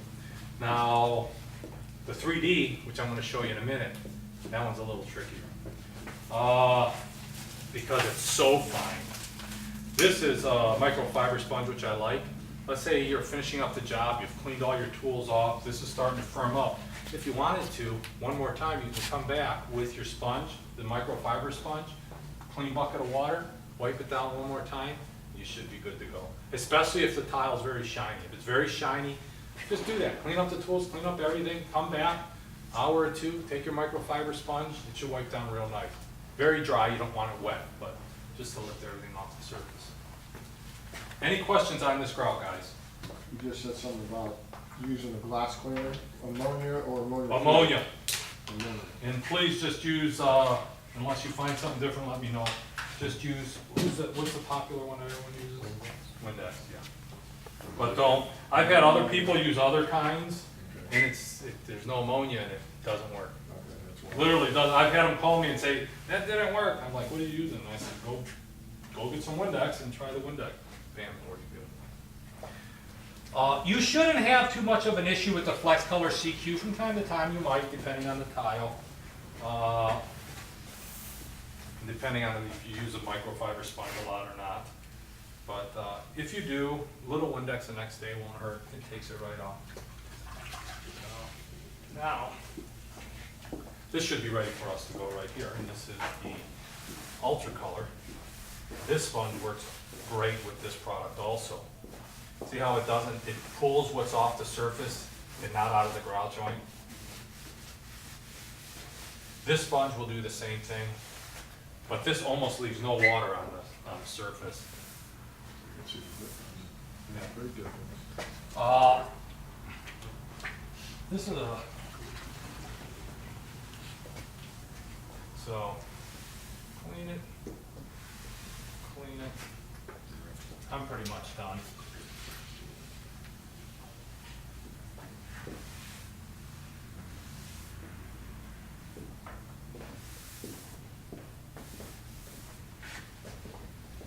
Now, the 3D, which I'm going to show you in a minute, that one's a little trickier. Because it's so fine. This is a microfiber sponge, which I like. Let's say you're finishing up the job, you've cleaned all your tools off, this is starting to firm up. If you wanted to, one more time, you can come back with your sponge, the microfiber sponge, clean bucket of water, wipe it down one more time, you should be good to go. Especially if the tile is very shiny. If it's very shiny, just do that. Clean up the tools, clean up everything, come back, hour or 2, take your microfiber sponge, it should wipe down real nice. Very dry, you don't want it wet, but just to lift everything off the surface. Any questions on this grout, guys? You just said something about using a glass cleaner, ammonia or ammonia? Ammonia. Ammonia. And please just use, unless you find something different, let me know. Just use, what's the popular one that everyone uses? Windex, yeah. But don't, I've had other people use other kinds, and there's no ammonia in it, it doesn't work. Okay, that's why. Literally doesn't, I've had them call me and say, that didn't work. I'm like, what are you using? And I said, go get some Windex and try the Windex. Bam, it works good. You shouldn't have too much of an issue with the Flex Color CQ. From time to time you might, depending on the tile. Depending on if you use a microfiber sponge a lot or not. But if you do, little Windex the next day won't hurt. It takes it right off. Now, this should be ready for us to go right here, and this is the Ultra Color. This sponge works great with this product also. See how it doesn't, it pulls what's off the surface and not out of the grout joint? This sponge will do the same thing, but this almost leaves no water on the surface. You can see the difference. Yeah. Big difference. This is a, so, clean it. I'm pretty much done.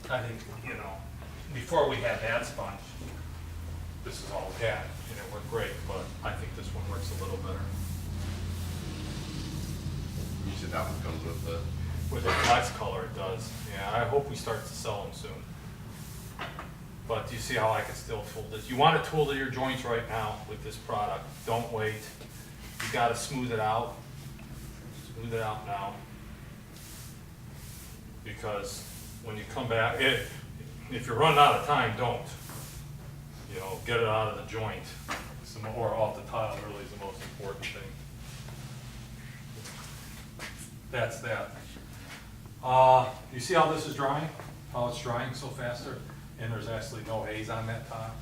I think, before we had that sponge, this is all we had, and it worked great, but I think this one works a little better. You said that one comes with the. With the Flex Color, it does. Yeah, I hope we start to sell them soon. But do you see how I can still tool this? You want to tool to your joints right now with this product. Don't wait. You got to smooth it out. Smooth it out now. Because when you come back, if you're running out of time, don't. Get it out of the joint. Or off the tile really is the most important thing. That's that. You see how this is drying? How it's drying so faster? And there's actually no haze on that tile.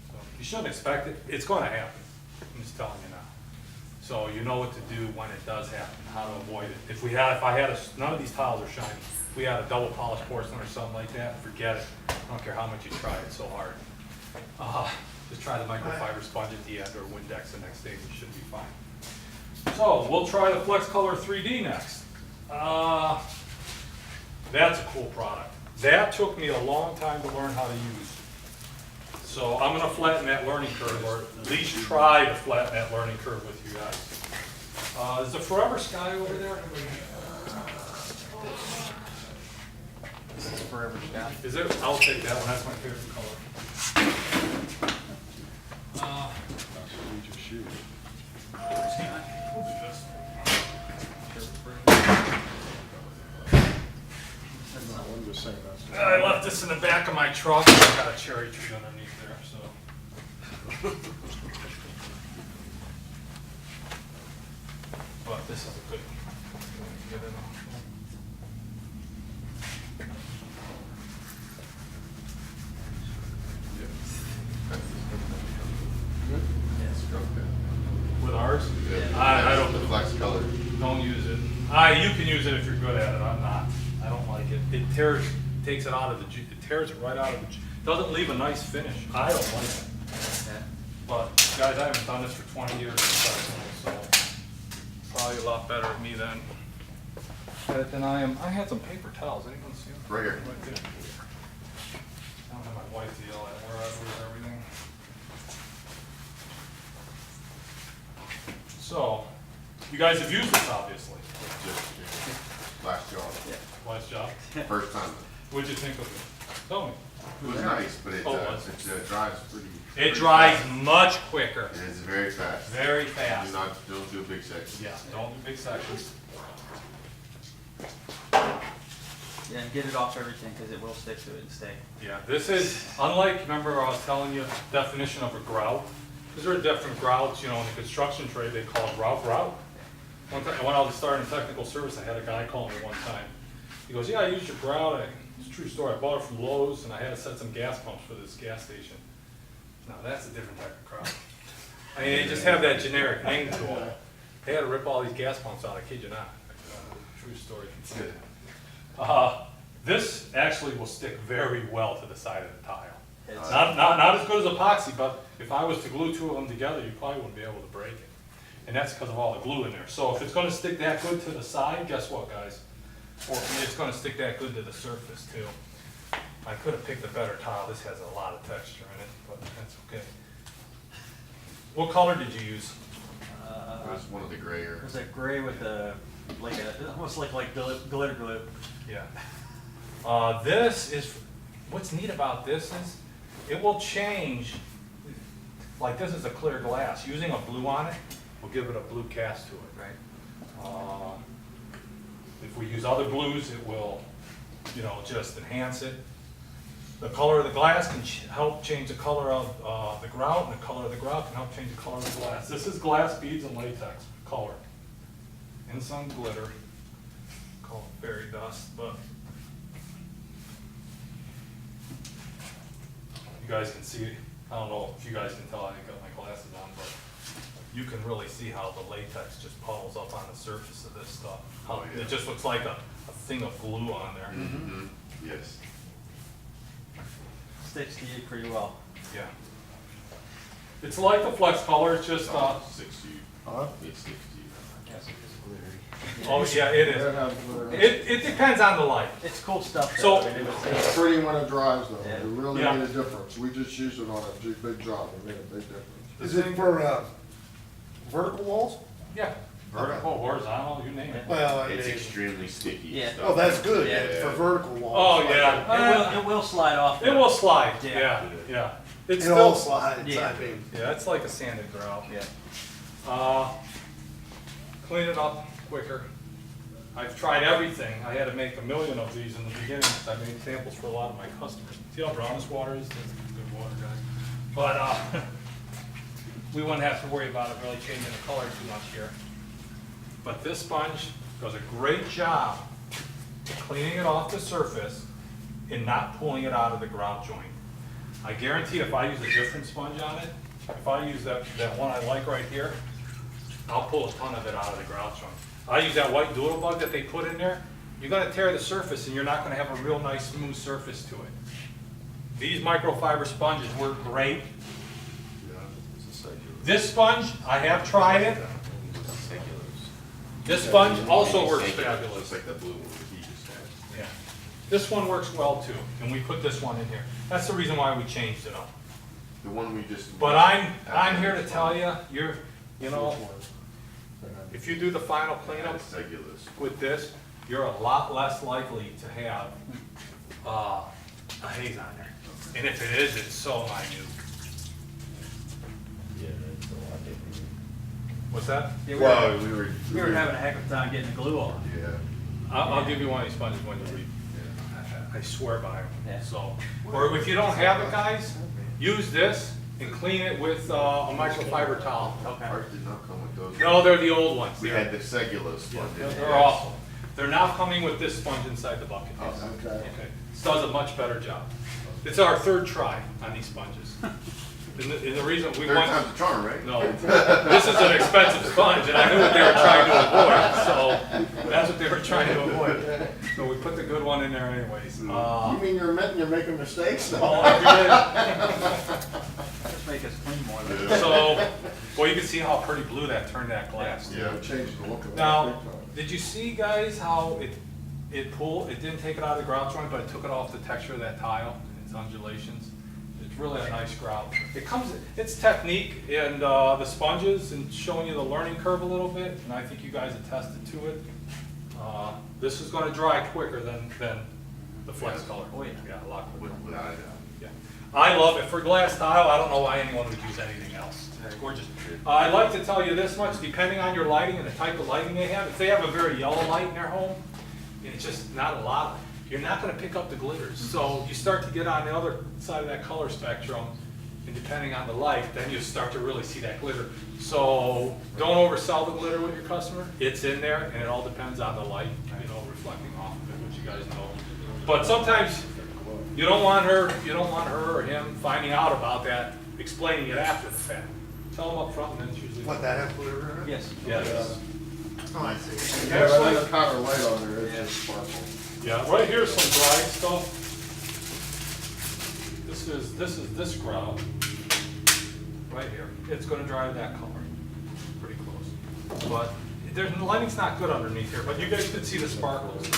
So you shouldn't expect it. It's going to happen. I'm just telling you now. So you know what to do when it does happen, how to avoid it. If I had none of these tiles are shiny. If we had a double polished porcelain or something like that, forget it. I don't care how much you try, it's so hard. Just try the microfiber sponge at the end or Windex the next day, you should be fine. So we'll try the Flex Color 3D next. That's a cool product. That took me a long time to learn how to use. So I'm going to flatten that learning curve, or at least try to flatten that learning curve with you guys. Is the Forever Sky over there? This is Forever Sky. Is it? I'll take that one. That's my favorite color. That's what we just shoot. We'll do this. I'm just saying that's. I left this in the back of my truck. I got a cherry tree underneath there, so. But this is a good. Get it on. With ours? I don't. The Flex Color. Don't use it. You can use it if you're good at it. I'm not. I don't like it. It takes it out of the. It tears it right out of the. Doesn't leave a nice finish. I don't like it. But guys, I haven't done this for 20 years, so probably a lot better at me than I am. I had some paper towels. Anyone see them? Right here. Right there. I don't have my wife to yell at. Where's everything? So, you guys have used this, obviously. Just last job. Last job. First time. What'd you think of it? Tell me. It was nice, but it was. dries pretty. It dries much quicker. It is very fast. Very fast. Don't do a big section. Yeah, don't do big sections. Yeah, and get it off everything because it will stick to it and stay. Yeah, this is, unlike, remember I was telling you, definition of a grout? Because there are different grouts, in the construction trade, they call it grout. One time, when I was starting technical service, I had a guy call me one time. He goes, yeah, I used your grout. It's a true story. I bought it from Lowe's and I had to set some gas pumps for this gas station. Now that's a different type of grout. I mean, they just have that generic name to them. They had to rip all these gas pumps out, I kid you not. True story. This actually will stick very well to the side of the tile. Not as good as epoxy, but if I was to glue two of them together, you probably wouldn't be able to break it. And that's because of all the glue in there. So if it's gonna stick that good to the side, guess what, guys? Or it's gonna stick that good to the surface too. I could have picked a better tile. This has a lot of texture in it, but that's okay. What color did you use? It was one of the grayer. It was a gray with a, like a, almost like glitter glue. Yeah. This is, what's neat about this is, it will change, like this is a clear glass. Using a blue on it will give it a blue cast to it. Right. If we use other blues, it will, you know, just enhance it. The color of the glass can help change the color of the grout, and the color of the grout can help change the color of the glass. This is glass beads and latex color. And some glitter, called fairy dust, but you guys can see, I don't know if you guys can tell, I ain't got my glasses on, but you can really see how the latex just puddles up on the surface of this stuff. Oh, yeah. It just looks like a thing of glue on there. Mm-hmm. Yes. Sticks to you pretty well. Yeah. It's like the flex color, it's just, 60. Huh? It's 60. I guess it is glittery. oh yeah, it They is. have glitter. It depends on the light. It's cool stuff. So- though. I mean, It's pretty when it dries though. Yeah. It really Yeah. made a difference. We just used it on a big job. It made a big difference. Is it for vertical walls? Yeah, vertical, horizontal, you name it. Well, It's extremely sticky. Yeah. stuff. oh, that's good, Yeah. for vertical walls. Oh, yeah. It will slide off. It will slide, Yeah. yeah, yeah. It's It all still, slides, Yeah. I mean. yeah, it's like a sanded grout. Yeah. Clean it up quicker. I've tried everything. I had to make 1 million of these in the beginning, because I made samples for a lot of my customers. See how brown this water is? This is good water, guys. But, we wouldn't have to worry about it really changing the color too much here. But this sponge does a great job of cleaning it off the surface and not pulling it out of the grout joint. I guarantee if I use a different sponge on it, if I use that one I like right here, I'll pull a ton of it out of the grout joint. I use that white doodle bug that they put in there. You're gonna tear the surface and you're not gonna have a real nice smooth surface to it. These microfiber sponges work great. This sponge, I have tried it. This sponge also works fabulous. Just like the blue one that he just had. Yeah. This one works well too, and we put this one in here. That's the reason why we changed it up. The one we just. But I'm here to tell you, you know, if you do the final cleanup Cellulose. with this, you're a lot less likely to have a haze on there. And if it is, it's so minute. What's that? Yeah, Well, we were having a heck of a time getting the glue on. Yeah. I'll give you one of these sponges when you read. I swear by them. Yeah. So, or if you don't have it, guys, use this and clean it with a microfiber towel. Ours did not come with those. No, they're the old ones. We had the cellulose Yeah, one. they're awful. They're now coming with this sponge inside the bucket. Okay. Okay, this does a much better job. It's our third try on these sponges. And the reason we Third want. time's a charm, right? No, this is an expensive sponge, and I knew what they were trying to avoid, so that's what they were trying to avoid. So we put the good one in there anyways. You mean you're making mistakes now? All I Just make us clean more. did. So, well, you can see how pretty blue that turned that glass. Yeah. It changed the look of it. Now, big time. did you see, guys, how it pulled, it didn't take it out of the grout joint, but it took it off the texture of that tile, its undulations? It's really a nice grout. It's technique and the sponges and showing you the learning curve a little bit, and I think you guys attested to it. This is gonna dry quicker than the flex color. Oh, yeah. Yeah, a lot quicker. Without a doubt. Yeah. I love it. For glass tile, I don't know why anyone would use anything else. It's gorgeous. I'd like to tell you this much, depending on your lighting and the type of lighting they have, if they have a very yellow light in their home, and it's just not a lot, you're not gonna pick up the glitters. So you start to get on the other side of that color spectrum, and depending on the light, then you start to really see that glitter. So don't oversell the glitter with your customer. It's in there, and it all depends on the light, you know, reflecting off of it, what you guys know. But sometimes you don't want her or him finding out about that, explaining it after the fact. Tell them up front and then it's usually. Let that have fluid in it? Yes. Yes. Oh, I see. Yeah, Actually- the powder light on there, it just sparkles. Yeah, right here's some dry stuff. This is this grout. Right here. It's gonna dry to that color. Pretty close. But the lighting's not good underneath here, but you guys can see the sparkles.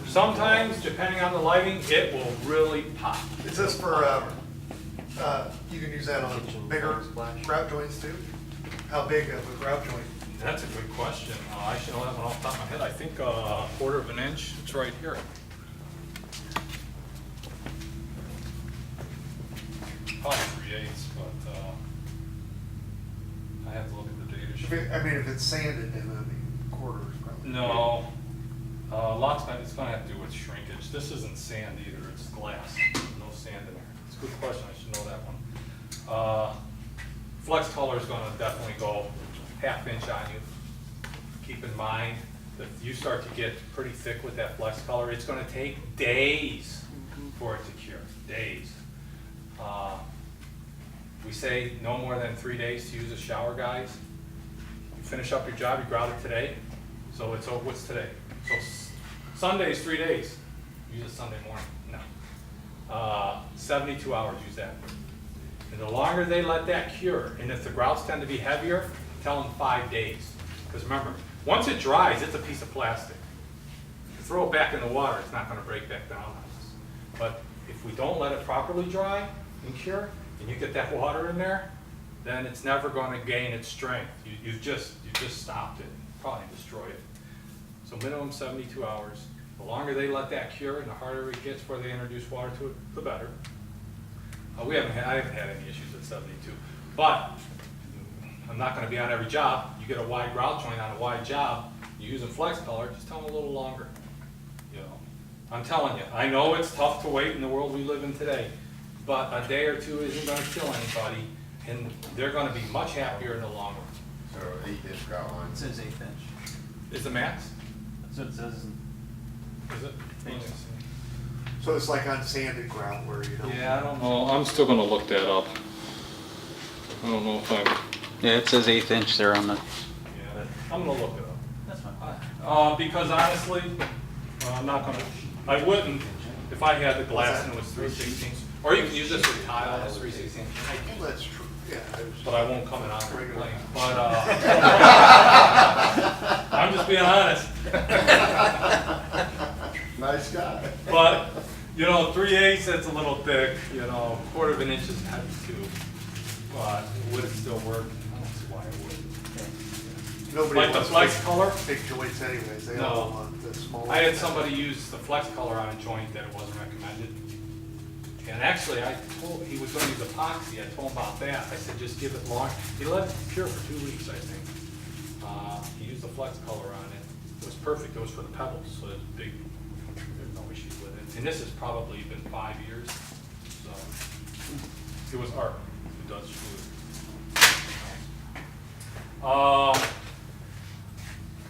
Sometimes, depending on the lighting, it will really pop. Is this for, you can use that on bigger grout joints too? How big of a grout joint? That's a good question. I should know that one off the top of my head. I think a 1/4 of an inch. It's right here. Probably 3/8, but I have to look at the data sheet. If it's sanded, then quarters probably. No, it's gonna have to do with shrinkage. This isn't sand either, it's glass, no sand in there. It's a good question, I should know that one. Flex color is gonna definitely go 1/2 inch on you. Keep in mind that you start to get pretty thick with that flex color, it's gonna take days for it to cure, days. We say no more than 3 days to use a shower, guys. You finish up your job, you grout it today, so it's, what's today? So Sunday's 3 days. Use it Sunday morning, no. 72 hours, use that. And the longer they let that cure, and if the grouts tend to be heavier, tell them 5 days. Because remember, once it dries, it's a piece of plastic. You throw it back in the water, it's not gonna break back down on us. But if we don't let it properly dry and cure, and you get that water in there, then it's never gonna gain its strength. You've just stopped it, probably destroyed it. So minimum 72 hours. The longer they let that cure and the harder it gets before they introduce water to it, the better. I haven't had any issues at 72. But I'm not gonna be on every job. You get a wide grout joint on a wide job, you're using flex color, just tell them a little longer. You know, I'm telling you, I know it's tough to wait in the world we live in today, but a day or two isn't gonna kill anybody, and they're gonna be much happier in the long run. So 8-inch grout line. It says 1/8 inch. Is the max? That's what it says. Is it? So it's like unsanded grout where you don't. Yeah, I don't know. I'm still gonna look that up. I don't know if I'm. Yeah, it says 1/8 inch there on the. Yeah, I'm gonna look it up. That's fine. Because honestly, I'm not gonna, I wouldn't if I had the glass and it was 3/16. Or you can use this with tile, that's 3/16. Well, that's true, yeah. But I won't come in on complaint. But, I'm just being honest. Nice guy. But, 3/8, that's a little thick, 1/4 of an inch is heavy too. But would it still work? I don't see why it wouldn't. Nobody Like the wants flex color? big joints anyways, they No. all want the small. I had somebody use the flex color on a joint that it wasn't recommended. And actually, he was gonna use epoxy, I told him about that, I said, just give it long, he let it cure for 2 weeks, I think. He used the flex color on it, it was perfect, it was for the pebbles, so there's no issues with it. And this has probably been 5 years, so, it was Art who does food.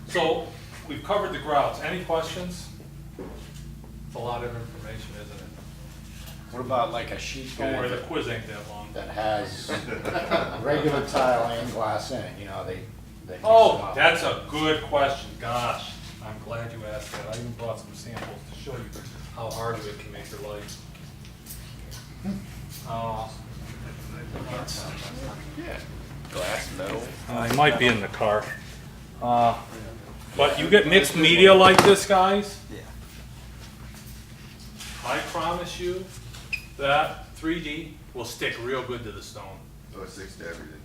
So, we've covered the grouts, any questions? It's a lot of information, isn't it? What about like a sheet Don't worry, bed the quiz ain't that long. that has regular tile and glass in it, they mix them Oh, up? that's a good question, gosh, I'm glad you asked that, I even brought some samples to show you how hard it can make your life. Yeah. Glass, metal. It might be in the car. But you get mixed media like this, guys, Yeah. I promise you that 3D will stick real good to the stone. So it sticks to everything.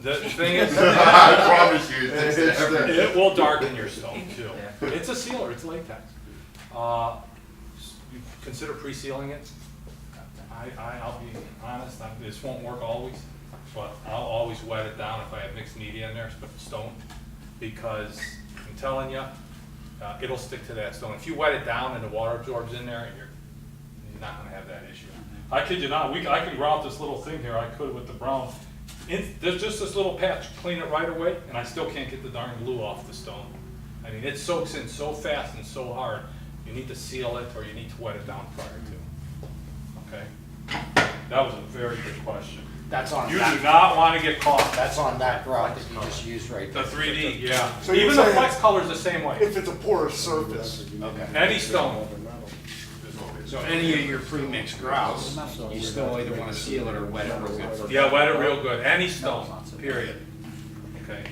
The thing is, I promise you, it sticks to everything. it will darken your stone too. Yeah. It's a sealer, it's latex. You consider pre-sealing it. I'll be honest, this won't work always, but I'll always wet it down if I have mixed media in there, but stone, because I'm telling you, it'll stick to that stone. If you wet it down and the water absorbs in there, you're not gonna have that issue. I kid you not, I can grout this little thing here, I could with the brown. There's just this little patch, clean it right away, and I still can't get the darn glue off the stone. I mean, it soaks in so fast and so hard, you need to seal it or you need to wet it down prior to. Okay? That was a very good question. That's on You do that, not want to get caught. that's on that grout that you just used right The there. 3D, yeah. So you're Even the saying- flex color is the same way. If it's a porous surface, Any stone. So any of your pre-mixed grouts, you still either wanna seal it or wet it real good first. Yeah, wet it real good. Any stone, period. Okay?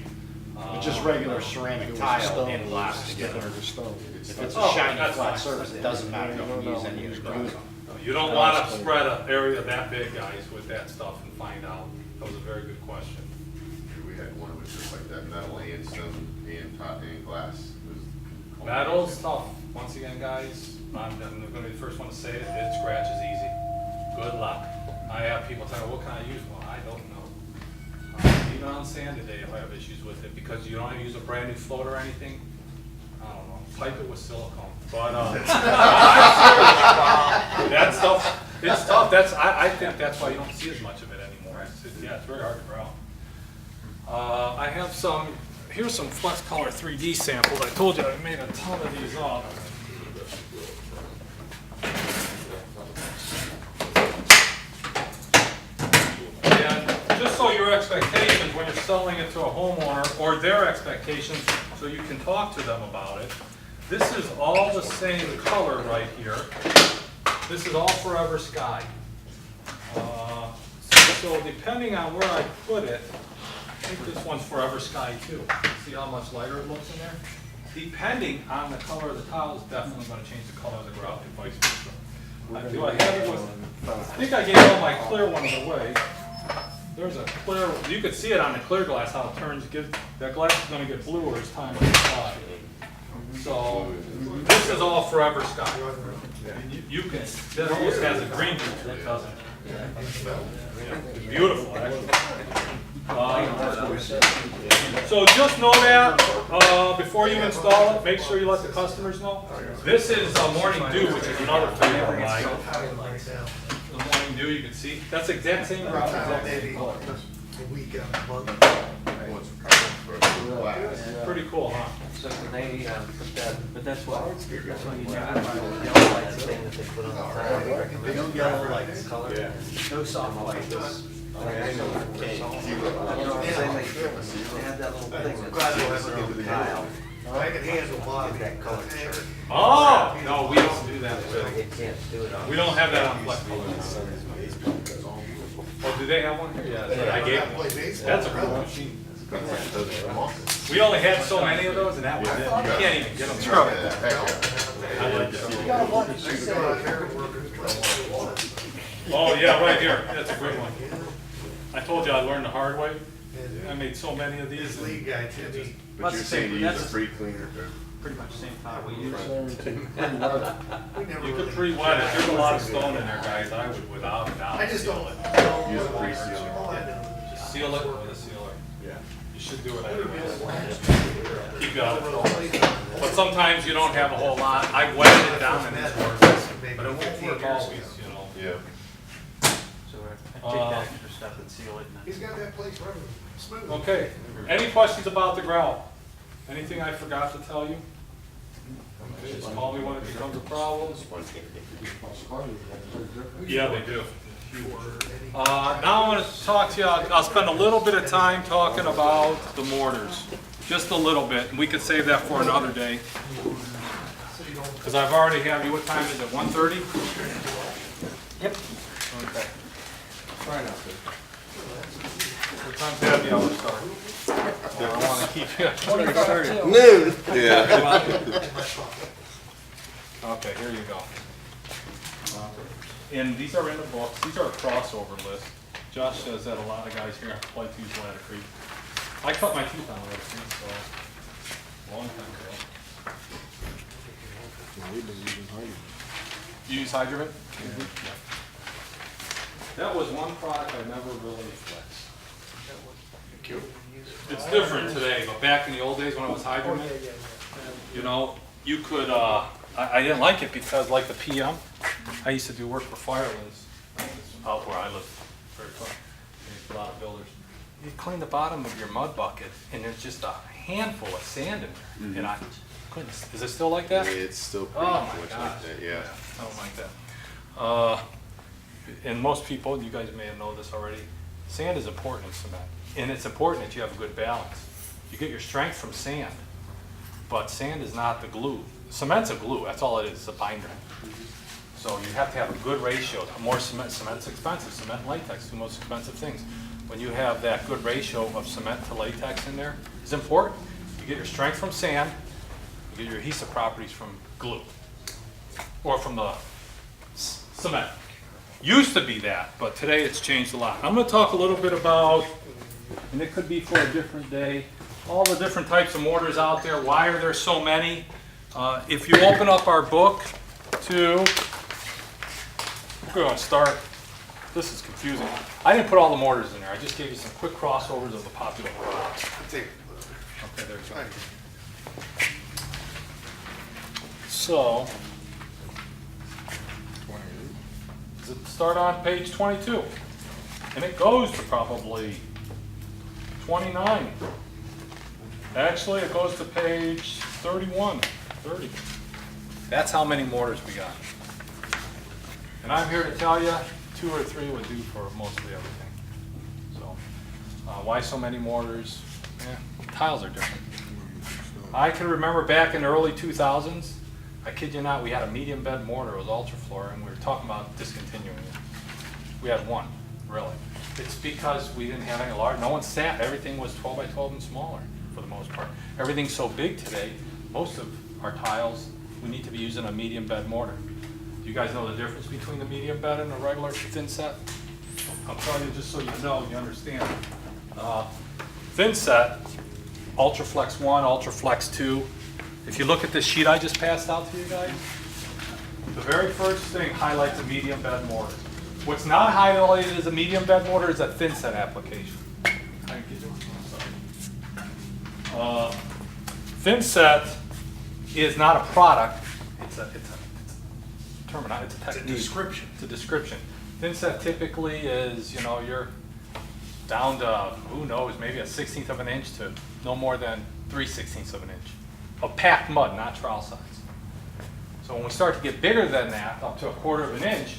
But just regular ceramic tile and glass together. If it's a shiny that's flat fine. surface, it doesn't matter, you can use any of the grouts on. You don't want to spread an area that big, guys, with that stuff and find out. That was a very good question. We had one with just like that, metal and stone and top and glass. It was- Metal's tough. Once again, guys, I'm going to be the first one to say it, it scratches easy. Good luck. I have people tell me, what can I use? Well, I don't know. Even on sand today, if I have issues with it, because you don't use a brand new float or anything, I don't know, pipe it with silicone. But, that stuff, it's tough. I think that's why you don't see as much of it anymore. Yeah, it's very hard to grout. I have here's some flex color 3D samples. I told you I made a ton of these up. And just so your expectations when you're selling it to a homeowner, or their expectations, so you can talk to them about it, this is all the same color right here. This is all Forever Sky. So depending on where I put it, I think this one's Forever Sky too. See how much lighter it looks in there? Depending on the color of the tile, it's definitely going to change the color of the grout and vice versa. Do I have it with, I think I gave all my clear ones away. There's a clear, you could see it on the clear glass how it turns, that glass is going to get bluer as time goes by. So this is all Forever Sky. You can, that almost has a green to it, doesn't it? It's beautiful, actually. So just know that, before you install it, make sure you let the customers know. This is Morning Dew, which is another favorite of mine. The Morning Dew, you can see, that's the exact same grout, exact same color. a week, a month. Pretty cool, huh? So can they, put that, but that's what you do, yellow light thing that they put on the tile. They don't yellow light color. No soft white. You know what I'm saying? They have that little thing that's on the tile. I can handle body. That color shirt. Oh, no, we don't do that. You can't do it on. We don't have that on flex color. Oh, do they have one here? Yeah, I gave them. That's a cool machine. We only had so many of those and that was it. You can't even get them. Scrub it. I like that. Oh, yeah, right here. That's a great one. I told you I learned the hard way. I made so many of these. This lead guy, Timmy. But you're saying you use a free cleaner too? Pretty much the same tile we use. You could pre-wet it. There's a lot of stone in there, guys. I would without a doubt I just seal don't. it. Use a pre-seal. Just seal it with a sealer. Yeah. You should do it anyways. Keep it out. But sometimes you don't have a whole lot. I wetted it down and it works. But it won't work always, you know. Yeah. So I take that extra step and seal it. He's got that place running smooth. Okay. Any questions about the grout? Anything I forgot to tell you? Okay, just call me when it becomes a problem. Yeah, they do. Now I want to talk to you, I'll spend a little bit of time talking about the mortars. Just a little bit, and we could save that for another day. Because I've already have you, what time is it, 1:30? Yep. Okay. Try not to. What time's the happy hour start? I want to keep you. Noon. Yeah. Okay, here you go. And these are in the books. These are a crossover list. Josh says that a lot of guys here like to use Latex. I cut my teeth on Latex, so long time ago. You use Hydrament? Yeah. That was one product I never really flexed. It's different today, but back in the old days when it was Hydrament, you know, you could, I didn't like it because like the PM, I used to do work for Firelands out where I live, very far. There's a lot of builders. You clean the bottom of your mud bucket and there's just a handful of sand in there. And I Goodness, is it still like that? It's still Oh pretty my much gosh. like that, yeah. I don't like that. And most people, you guys may have known this already, sand is important in cement. And it's important that you have a good balance. You get your strength from sand, but sand is not the glue. Cement's a glue, that's all it is, it's a binder. So you have to have a good ratio. More cement's expensive. Cement and latex, two most expensive things. When you have that good ratio of cement to latex in there, it's important. You get your strength from sand, you get your adhesive properties from glue, or from the cement. Used to be that, but today it's changed a lot. I'm going to talk a little bit about, and it could be for a different day, all the different types of mortars out there. Why are there so many? If you open up our book to, we're going to start, this is confusing. I didn't put all the mortars in there. I just gave you some quick crossovers of the popular products. Okay, there you go. So, does it start on page 22? And it goes to probably 29. Actually, it goes to page 31, 30. That's how many mortars we got. And I'm here to tell you, 2 or 3 would do for mostly everything. So, why so many mortars? Tiles are different. I can remember back in the early 2000s, I kid you not, we had a medium bed mortar, it was ultrafloor, and we were talking about discontinuing it. We had one, really. It's because we didn't have any large, no one sat, everything was 12 by 12 and smaller for the most part. Everything's so big today, most of our tiles, we need to be using a medium bed mortar. Do you guys know the difference between the medium bed and a regular thin set? I'll tell you just so you know, you understand. Thin set, Ultraflex 1, Ultraflex 2. If you look at this sheet I just passed out to you guys, the very first thing highlights a medium bed mortar. What's not highlighted as a medium bed mortar is a thin set application. Thin set is not a product, it's a terminology, it's a technique. It's a description. It's a description. Thin set typically is, you know, you're down to, who knows, maybe a 1/16 of an inch to no more than 3/16 of an inch of packed mud, not trowel size. So when we start to get bigger than that, up to 1/4 of an inch,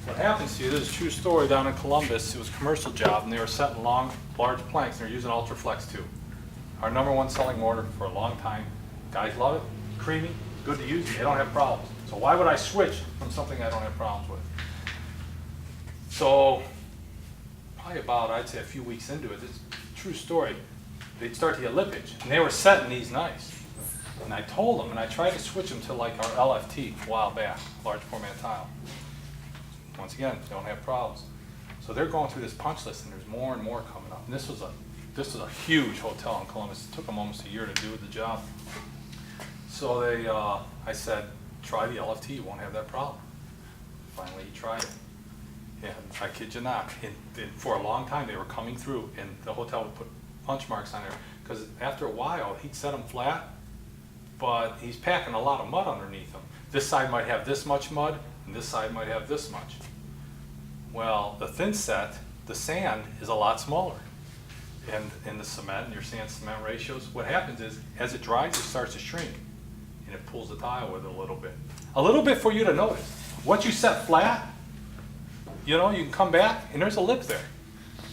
what happens to you, this is a true story down in Columbus, it was a commercial job and they were setting long, large planks and they're using Ultraflex 2. Our #1 selling mortar for a long time. Guys love it, creamy, good to use, they don't have problems. So why would I switch from something I don't have problems with? So, probably about, I'd say a few weeks into it, it's a true story, they'd start to get lippage, and they were setting these nice. And I told them, and I tried to switch them to like our LFT a while back, large format tile. Once again, they don't have problems. So they're going through this punch list, and there's more and more coming up. And this was a huge hotel in Columbus. It took them almost a year to do the job. So they, I said, try the LFT, you won't have that problem. Finally, he tried it. And I kid you not, for a long time they were coming through, and the hotel would put punch marks on there, because after a while, he'd set them flat, but he's packing a lot of mud underneath them. This side might have this much mud, and this side might have this much. Well, the thin set, the sand is a lot smaller. And in the cement, and your sand-cement ratios, what happens is, as it dries, it starts to shrink, and it pulls the tile with it a little bit. A little bit for you to notice. Once you set flat, you know, you can come back, and there's a lip there.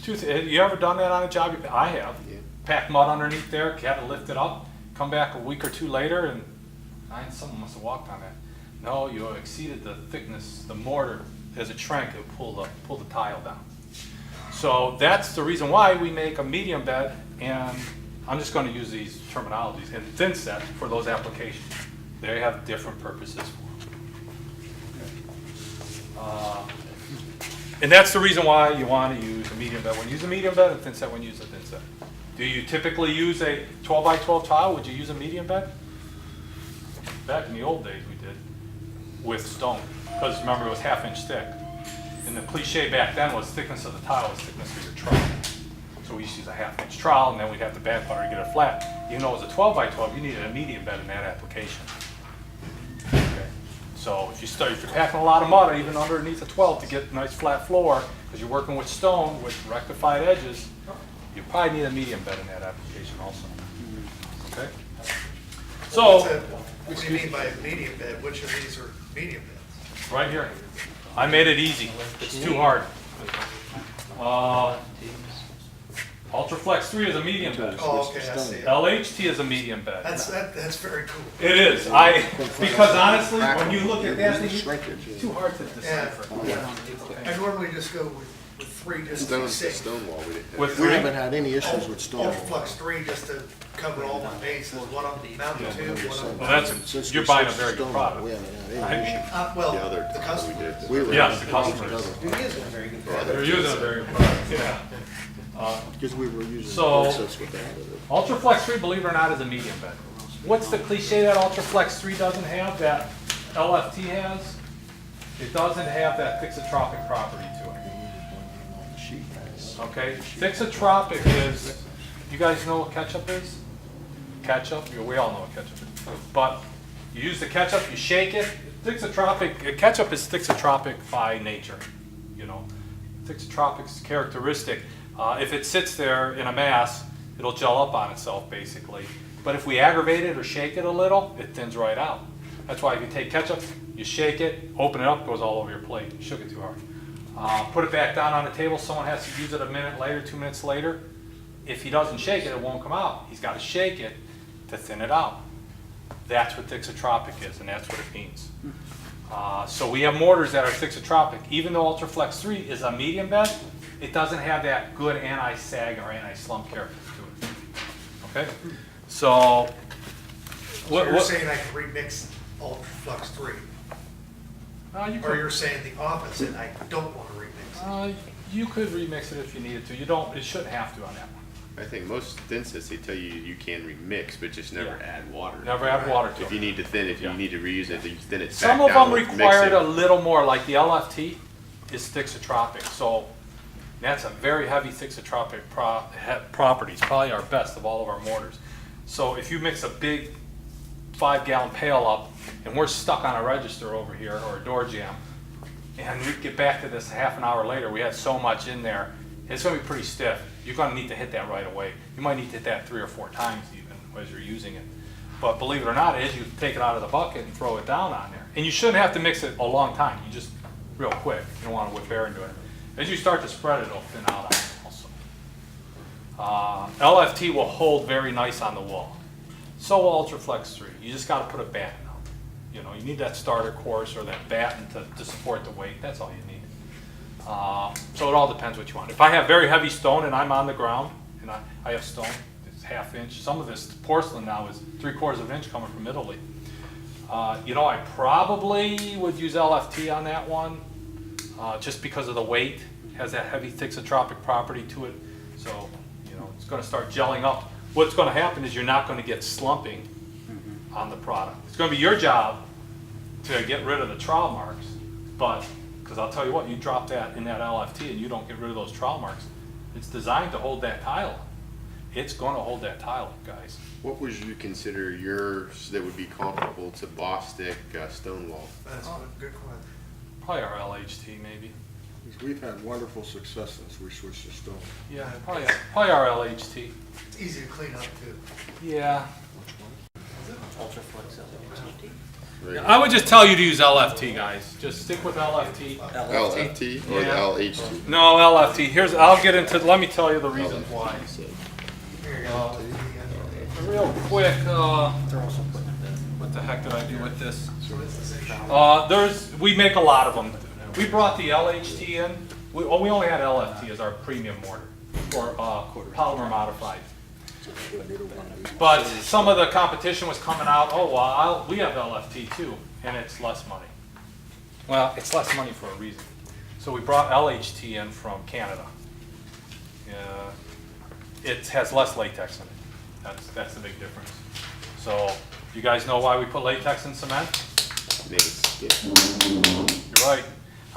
You ever done that on a job? I have. Yeah. Packed mud underneath there, had to lift it up, come back a week or two later, and someone must have walked on that. No, you exceeded the thickness, the mortar, as it shrank, it pulled the tile down. So that's the reason why we make a medium bed, and I'm just going to use these terminologies, and thin set for those applications. They have different purposes for them. And that's the reason why you want to use a medium bed when you use a medium bed, and thin set when you use a thin set. Do you typically use a 12 by 12 tile? Would you use a medium bed? Back in the old days we did, with stone, because remember it was 1/2 inch thick. And the cliche back then was thickness of the tile was thickness of your trowel. So we used to use a 1/2 inch trowel, and then we'd have to back butter to get it flat. Even though it was a 12 by 12, you needed a medium bed in that application. Okay. So if you're packing a lot of mud, even underneath a 12 to get a nice flat floor, because you're working with stone with rectified edges, you probably need a medium bed in that application also. Okay? So, What do you mean by medium bed? Which of these are medium beds? right here, I made it easy. It's too hard. Ultraflex 3 is a medium bed. Oh, okay, I see. LHT is a medium bed. That's very cool. It is. Because honestly, when you look at that thing, it's too hard to decipher. I normally just go with 3 just to be safe. Stonewall, we didn't. With We 3, haven't had any issues with stone. Ultraflex 3 just to cover all my bases, one up mountain tube, one up. well, Since you're we buying a switched very to good stone, product. we haven't had any issues. Well, The other the time customer. we did. We were- Yes, the customers. You're using a very good product. They're using a very good product, yeah. Because we were using So- process with that. Ultraflex 3, believe it or not, is a medium bed. What's the cliche that Ultraflex 3 doesn't have that LFT has? It doesn't have that thixotropic property to it. Okay, thixotropic is, you guys know what ketchup is? Ketchup, we all know what ketchup is. But you use the ketchup, you shake it. Ketchup is thixotropic by nature, you know. Thixotropic's characteristic. If it sits there in a mass, it'll gel up on itself, basically. But if we aggravate it or shake it a little, it thins right out. That's why if you take ketchup, you shake it, open it up, goes all over your plate. You shook it too hard. Put it back down on the table. Someone has to use it a minute later, 2 minutes later. If he doesn't shake it, it won't come out. He's got to shake it to thin it out. That's what thixotropic is, and that's what it means. So we have mortars that are thixotropic. Even though Ultraflex 3 is a medium bed, it doesn't have that good anti-sag or anti-slump character to it. Okay? So, So you're saying I can remix Ultraflex 3? you Or could, you're saying the opposite, I don't want to remix it? you could remix it if you needed to. You don't. It shouldn't have to on that one. I think most dentists, they tell you you can remix, but just never Yeah. add water. Never add water to If you it. need to thin it, if Yeah. you need to reuse it, you thin it Some back of down them with required a mixing. little more, like the LFT is thixotropic, so that's a very heavy thixotropic properties, probably our best of all of our mortars. So if you mix a big 5-gallon pail up, and we're stuck on a register over here, or a door jamb, and we get back to this half an hour later, we had so much in there, it's gonna be pretty stiff. You're gonna need to hit that right away. You might need to hit that 3 or 4 times even as you're using it. But believe it or not, as you take it out of the bucket and throw it down on there, and you shouldn't have to mix it a long time, you just, real quick, you don't wanna whip air into it. As you start to spread it, it'll thin out on it also. LFT will hold very nice on the wall. So will Ultraflex 3, you just gotta put a batten on. You know, you need that starter course or that batten to support the weight, that's all you need. So it all depends what you want. If I have very heavy stone and I'm on the ground, and I have stone, it's 1/2 inch, some of this porcelain now is 3/4 of an inch coming from Italy. You know, I probably would use LFT on that one, just because of the weight, has that heavy thixotropic property to it. So, you know, it's gonna start gelling up. What's gonna happen is you're not gonna get slumping on the product. It's gonna be your job to get rid of the trowel marks, but, because I'll tell you what, you drop that in that LFT and you don't get rid of those trowel marks, it's designed to hold that tile up. It's gonna hold that tile up, guys. What would you consider yours that would be comparable to Bostic Stonewall? That's a good question. Probably our LHT maybe. We've had wonderful success since we switched to stone. Yeah, probably our LHT. It's easy to clean up too. Yeah. Ultraflex LFT. Right. I would just tell you to use LFT, guys. Just stick with LFT. LFT or Yeah. the LHT? No, LFT. I'll get into, let me tell you the reasons why. Here you go. Real quick, what the heck did I do with this? We make a lot of them. We brought the LHT in. We only had LFT as our premium mortar, or polymer modified. But some of the competition was coming out, oh, well, we have LFT too, and it's less money. Well, it's less money for a reason. So we brought LHT in from Canada. It has less latex in it. That's the big difference. So, you guys know why we put latex in cement? Made it stiff. You're right.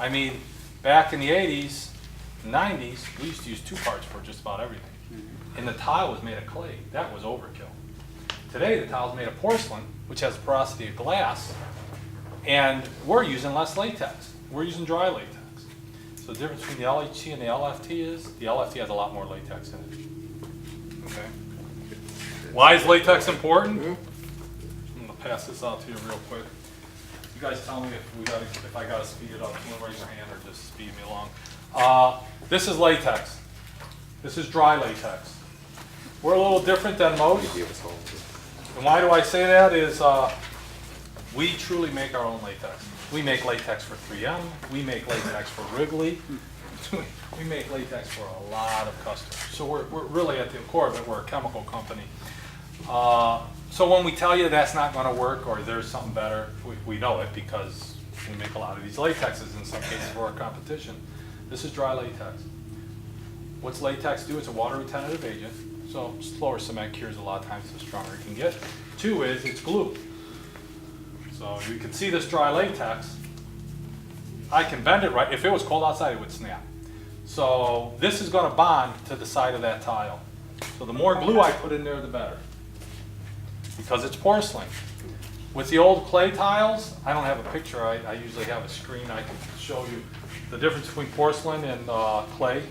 I mean, back in the 80s, 90s, we used to use 2 parts for just about everything. And the tile was made of clay. That was overkill. Today, the tile is made of porcelain, which has the porosity of glass, and we're using less latex. We're using dry latex. So the difference between the LHT and the LFT is the LFT has a lot more latex in it. Okay. Why is latex important? pass this out to you real quick. You guys tell me if I gotta speed it up, you wanna raise your hand or just speed me along. This is latex. This is dry latex. We're a little different than most. And why do I say that is, we truly make our own latex. We make latex for 3M, we make latex for Wrigley, we make latex for a lot of customers. So we're really at the core of it, we're a chemical company. So when we tell you that's not gonna work or there's something better, we know it because we make a lot of these latexes in some cases for our competition. This is dry latex. What's latex do? It's a water retentive agent. So slower cement cures a lot of times, the stronger it can get. 2 is it's glue. So you can see this dry latex. I can bend it right. If it was cold outside, it would snap. So this is going to bond to the side of that tile. So the more glue I put in there, the better. Because it's porcelain. With the old clay tiles, I don't have a picture. I usually have a screen. I can show you the difference between porcelain and clay.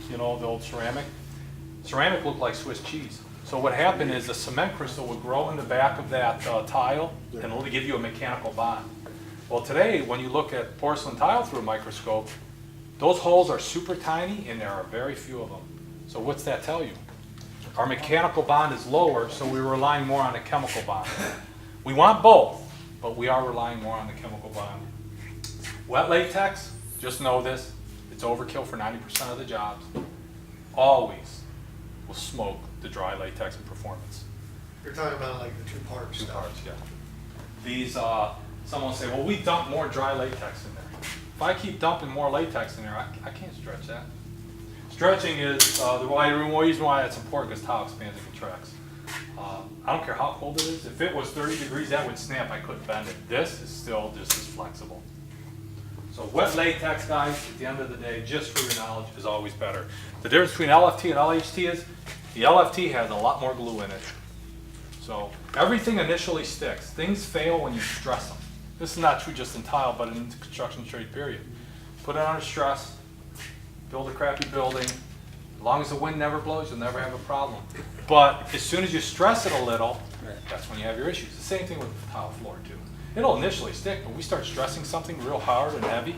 You know, the old ceramic. Ceramic looked like Swiss cheese. So what happened is the cement crystal would grow in the back of that tile and it'll give you a mechanical bond. Well, today, when you look at porcelain tile through a microscope, those holes are super tiny and there are very few of them. So what's that tell you? Our mechanical bond is lower, so we're relying more on the chemical bond. We want both, but we are relying more on the chemical bond. Wet latex, just know this, it's overkill for 90% of the jobs. Always will smoke the dry latex in performance. You're talking about like the 2-part Two stuff. parts, yeah. These, someone will say, well, we dump more dry latex in there. If I keep dumping more latex in there, I can't stretch that. Stretching is the reason why it's important because tile expands and contracts. I don't care how cold it is. If it was 30 degrees, that would snap. I couldn't bend it. This is still just as flexible. So wet latex, guys, at the end of the day, just for your knowledge, is always better. The difference between LFT and LHT is the LFT has a lot more glue in it. So everything initially sticks. Things fail when you stress them. This is not true just in tile, but in the construction trade period. Put it under stress, build a crappy building. As long as the wind never blows, you'll never have a problem. But as soon as you stress it a little, that's when you have your issues. The same thing with the tile floor too. It'll initially stick, but we start stressing something real hard and heavy,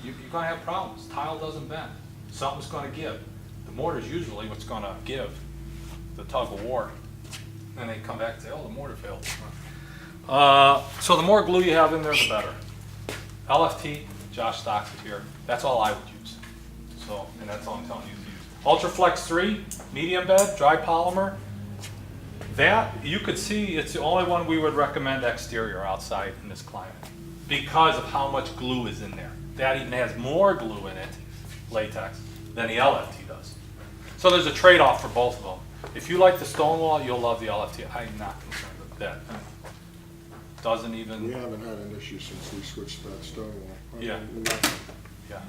you're gonna have problems. Tile doesn't bend. Something's gonna give. The mortar's usually what's gonna give the tug of war. And they come back and say, oh, the mortar failed. So the more glue you have in there, the better. LFT, Josh stocks it here. That's all I would use. So, and that's all I'm telling you to use. Ultraflex 3, medium bed, dry polymer. That, you could see, it's the only one we would recommend exterior outside in this climate because of how much glue is in there. That even has more glue in it, latex, than the LFT does. So there's a trade-off for both of them. If you like the stone wall, you'll love the LFT. I'm not concerned with that. Doesn't even. We haven't had an issue since we switched to that stone wall. Yeah. Nothing. Yeah.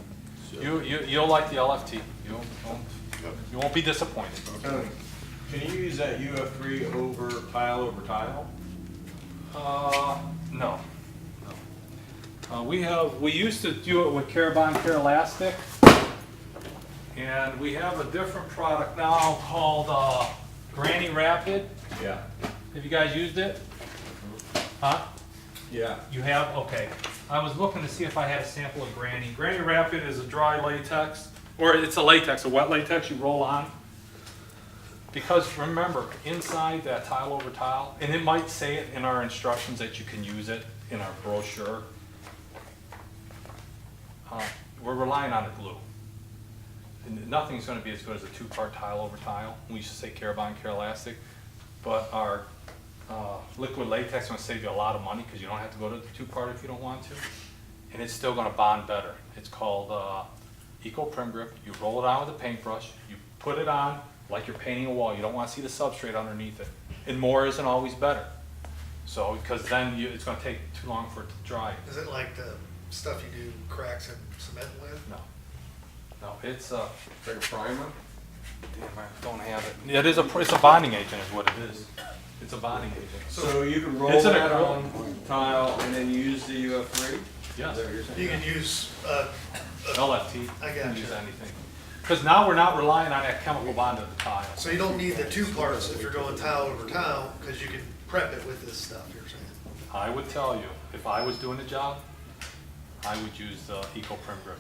You'll like the LFT. You won't be disappointed. Tony, can you use that UF3 over tile? No. We used to do it with Carabon Care Elastic, and we have a different product now called Granny Rapid. Yeah. Have you guys used it? Huh? Yeah. You have? Okay. I was looking to see if I had a sample of Granny. Granny Rapid is a dry latex, or it's a latex, a wet latex you roll on. Because remember, inside that tile over tile, and it might say it in our instructions that you can use it in our brochure, we're relying on the glue. And nothing's going to be as good as a 2-part tile over tile. We used to say Carabon Care Elastic, but our liquid latex is going to save you a lot of money because you don't have to go to the 2-part if you don't want to, and it's still going to bond better. It's called Eco Prim Grip. You roll it on with a paintbrush, you put it on like you're painting a wall. You don't want to see the substrate underneath it, and more isn't always better. So because then it's going to take too long for it to dry. Is it like the stuff you do cracks and cement with? No, it's Like a primer? damn, I don't have it. It is it's a bonding agent is what it is. It's a bonding agent. So you can roll It's an that acrylic. on tile and then use the UF3? Yes. Is that what you're saying? You can use, LFT. I You can gotcha. use anything. Because now we're not relying on that chemical bond of the tile. so you don't need the 2 parts if you're going tile over tile, because you can prep it with this stuff, you're saying? I would tell you, if I was doing the job, I would use the Eco Prim Grip.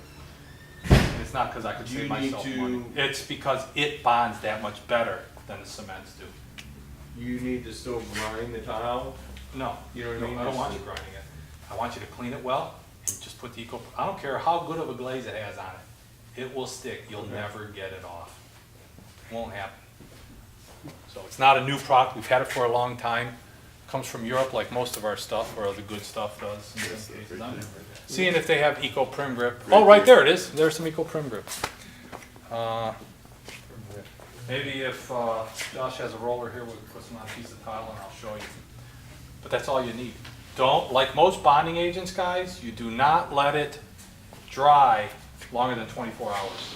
And it's not because I could You save need myself to- money. It's because it bonds that much better than the cements do. You need to still grind the tile? No, You know what I mean? I don't want you grinding it. I want you to clean it well and just put the Eco, I don't care how good of a glaze it has on it. It will stick. You'll never get it off. Won't happen. So it's not a new product. We've had it for a long time. Comes from Europe like most of our stuff, or the good stuff does in some cases. I'm seeing if they have Eco Prim Grip. Oh, right there it is. There's some Eco Prim Grip. Maybe if Josh has a roller here, we'll put some on a piece of tile and I'll show you. But that's all you need. Don't, like most bonding agents, guys, you do not let it dry longer than 24 hours.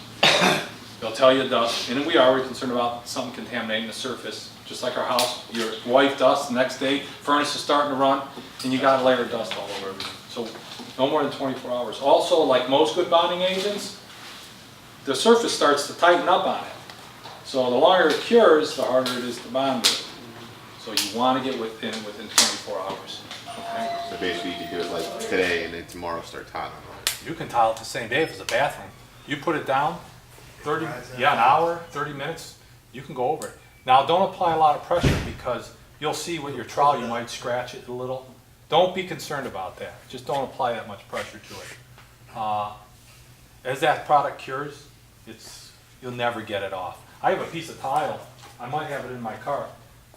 They'll tell you dust, and we're concerned about something contaminating the surface, just like our house. Your wife dusts, the next day, furnace is starting to run, and you got a layer of dust all over everything. So no more than 24 hours. Also, like most good bonding agents, the surface starts to tighten up on it. So the longer it cures, the harder it is to bond with. So you want to get within 24 hours. Okay? So basically you could do it like today and then tomorrow start tiling on it. You can tile it the same day if it's a bathroom. You put it down, 30, yeah, an hour, 30 minutes, you can go over it. Now, don't apply a lot of pressure because you'll see with your trowel you might scratch it a little. Don't be concerned about that. Just don't apply that much pressure to it. As that product cures, you'll never get it off. I have a piece of tile, I might have it in my car,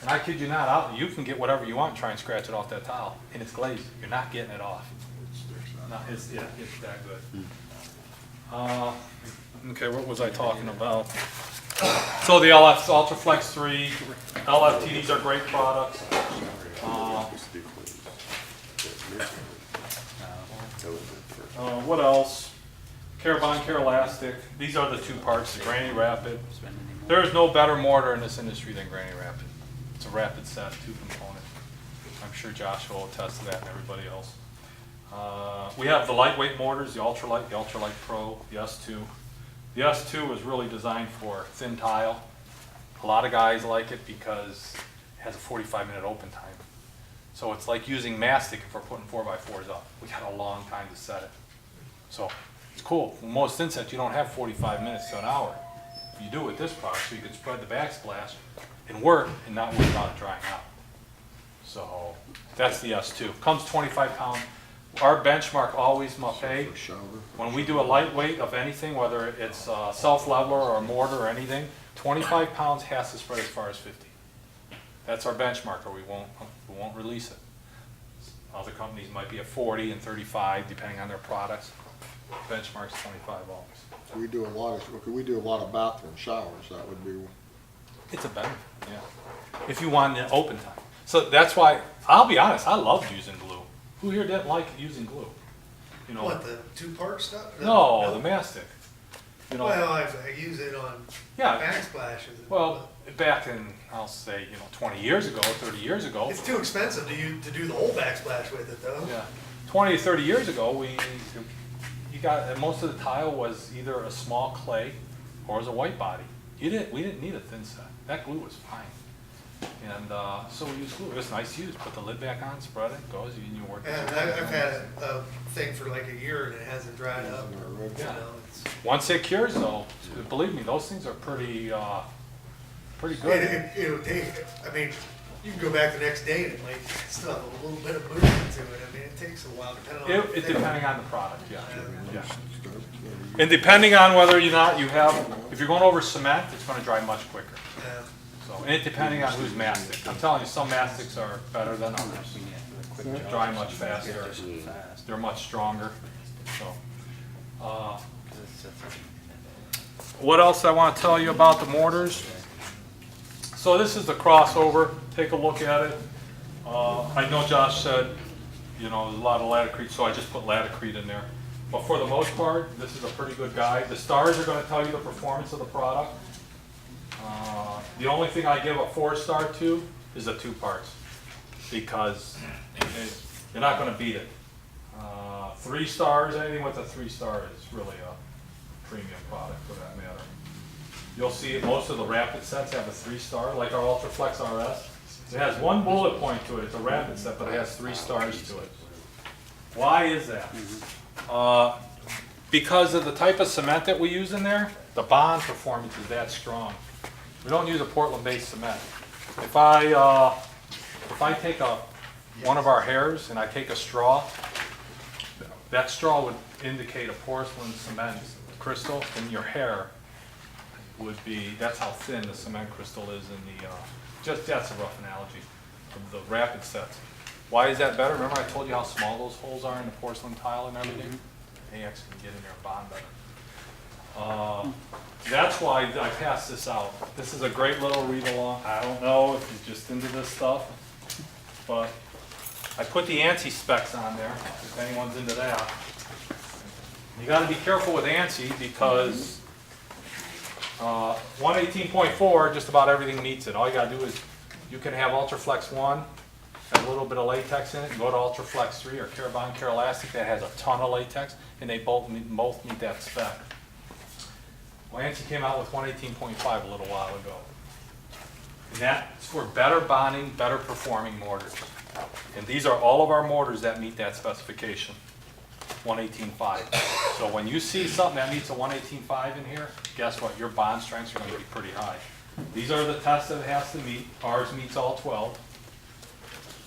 and I kid you not, you can get whatever you want and try and scratch it off that tile, and it's glazed. You're not getting it off. It's that good. Okay, what was I talking about? So the LF Ultraflex 3, LFTDs are great products. What else? Carabon, Elastic. These are the two parts, the Granny Rapid. There is no better mortar in this industry than Granny Rapid. It's a rapid set, 2 component. I'm sure Josh will attest to that and everybody else. We have the lightweight mortars, the Ultralight Pro, the S2. The S2 was really designed for thin tile. A lot of guys like it because it has a 45-minute open time. So it's like using mastic if we're putting 4x4s up. We got a long time to set it. So it's cool. For most insets, you don't have 45 minutes to an hour. You do with this product, so you can spread the backsplash and work and not worry about it drying out. So that's the S2. Comes 25 pound. Our benchmark always Mapei. When we do a lightweight of anything, whether it's self-leveler or a mortar or anything, 25 pounds has to spread as far as 50. That's our benchmark, or we won't release it. Other companies might be at 40 and 35, depending on their products. Benchmark's 25 always. We do a lot of bathroom showers, that would be. It's a benefit, yeah. If you want an open time. So that's why, I'll be honest, I loved using glue. Who here didn't like using glue? You know, What, the 2-part stuff? no, the mastic. You know, Well, I use it on yeah. backsplashes. Well, back in, I'll say, 20 years ago, 30 years ago. It's too expensive to do the whole backsplash with it, though. Yeah, 20 to 30 years ago, most of the tile was either a small clay or was a white body. We didn't need a thin set. That glue was fine. And so we used glue. It was nice to use. Put the lid back on, spread it, goes, and you work. And I've had a thing for like a year and it hasn't dried up. Yeah. Once it cures, though, believe me, those things are pretty good. It'll take, I mean, you can go back the next day and it might still have a little bit of movement to it. I mean, it takes a while depending on. Depending on the product, yeah. And depending on whether or not you have, if you're going over cement, it's going to dry much quicker. Yeah. So, and depending on whose mastic. I'm telling you, some mastics are better than others. They dry much faster. They're much stronger. So, what else I want to tell you about the mortars? So this is the crossover. Take a look at it. I know Josh said, there's a lot of Laticrete, so I just put Laticrete in there. But for the most part, this is a pretty good guide. The stars are going to tell you the performance of the product. The only thing I give a 4-star to is the 2 parts, because you're not going to beat it. 3 stars, anything with a 3-star is really a premium product for that matter. You'll see most of the rapid sets have a 3-star, like our Ultraflex RS. It has one bullet point to it, it's a rapid set, but it has 3 stars to it. Why is that? Because of the type of cement that we use in there, the bond performance is that strong. We don't use a Portland-based cement. If I take one of our hairs and I take a straw, that straw would indicate a porcelain cement crystal, and your hair would be, that's how thin the cement crystal is in the, that's a rough analogy of the rapid sets. Why is that better? Remember I told you how small those holes are in the porcelain tile and everything? AX can get in there and bond better. That's why I passed this out. This is a great little read along. I don't know if you're just into this stuff, but I put the ANSI specs on there, if anyone's into that. You gotta be careful with ANSI because 118.4, just about everything meets it. All you gotta do is, you can have Ultraflex 1, have a little bit of latex in it, and go to Ultraflex 3 or Carabon Elastic that has a ton of latex, and they both meet that spec. Well, ANSI came out with 118.5 a little while ago. And that's for better bonding, better performing mortars. And these are all of our mortars that meet that specification, 118.5. So when you see something that meets a 118.5 in here, guess what? Your bond strengths are going to be pretty high. These are the tests that it has to meet. Ours meets all 12.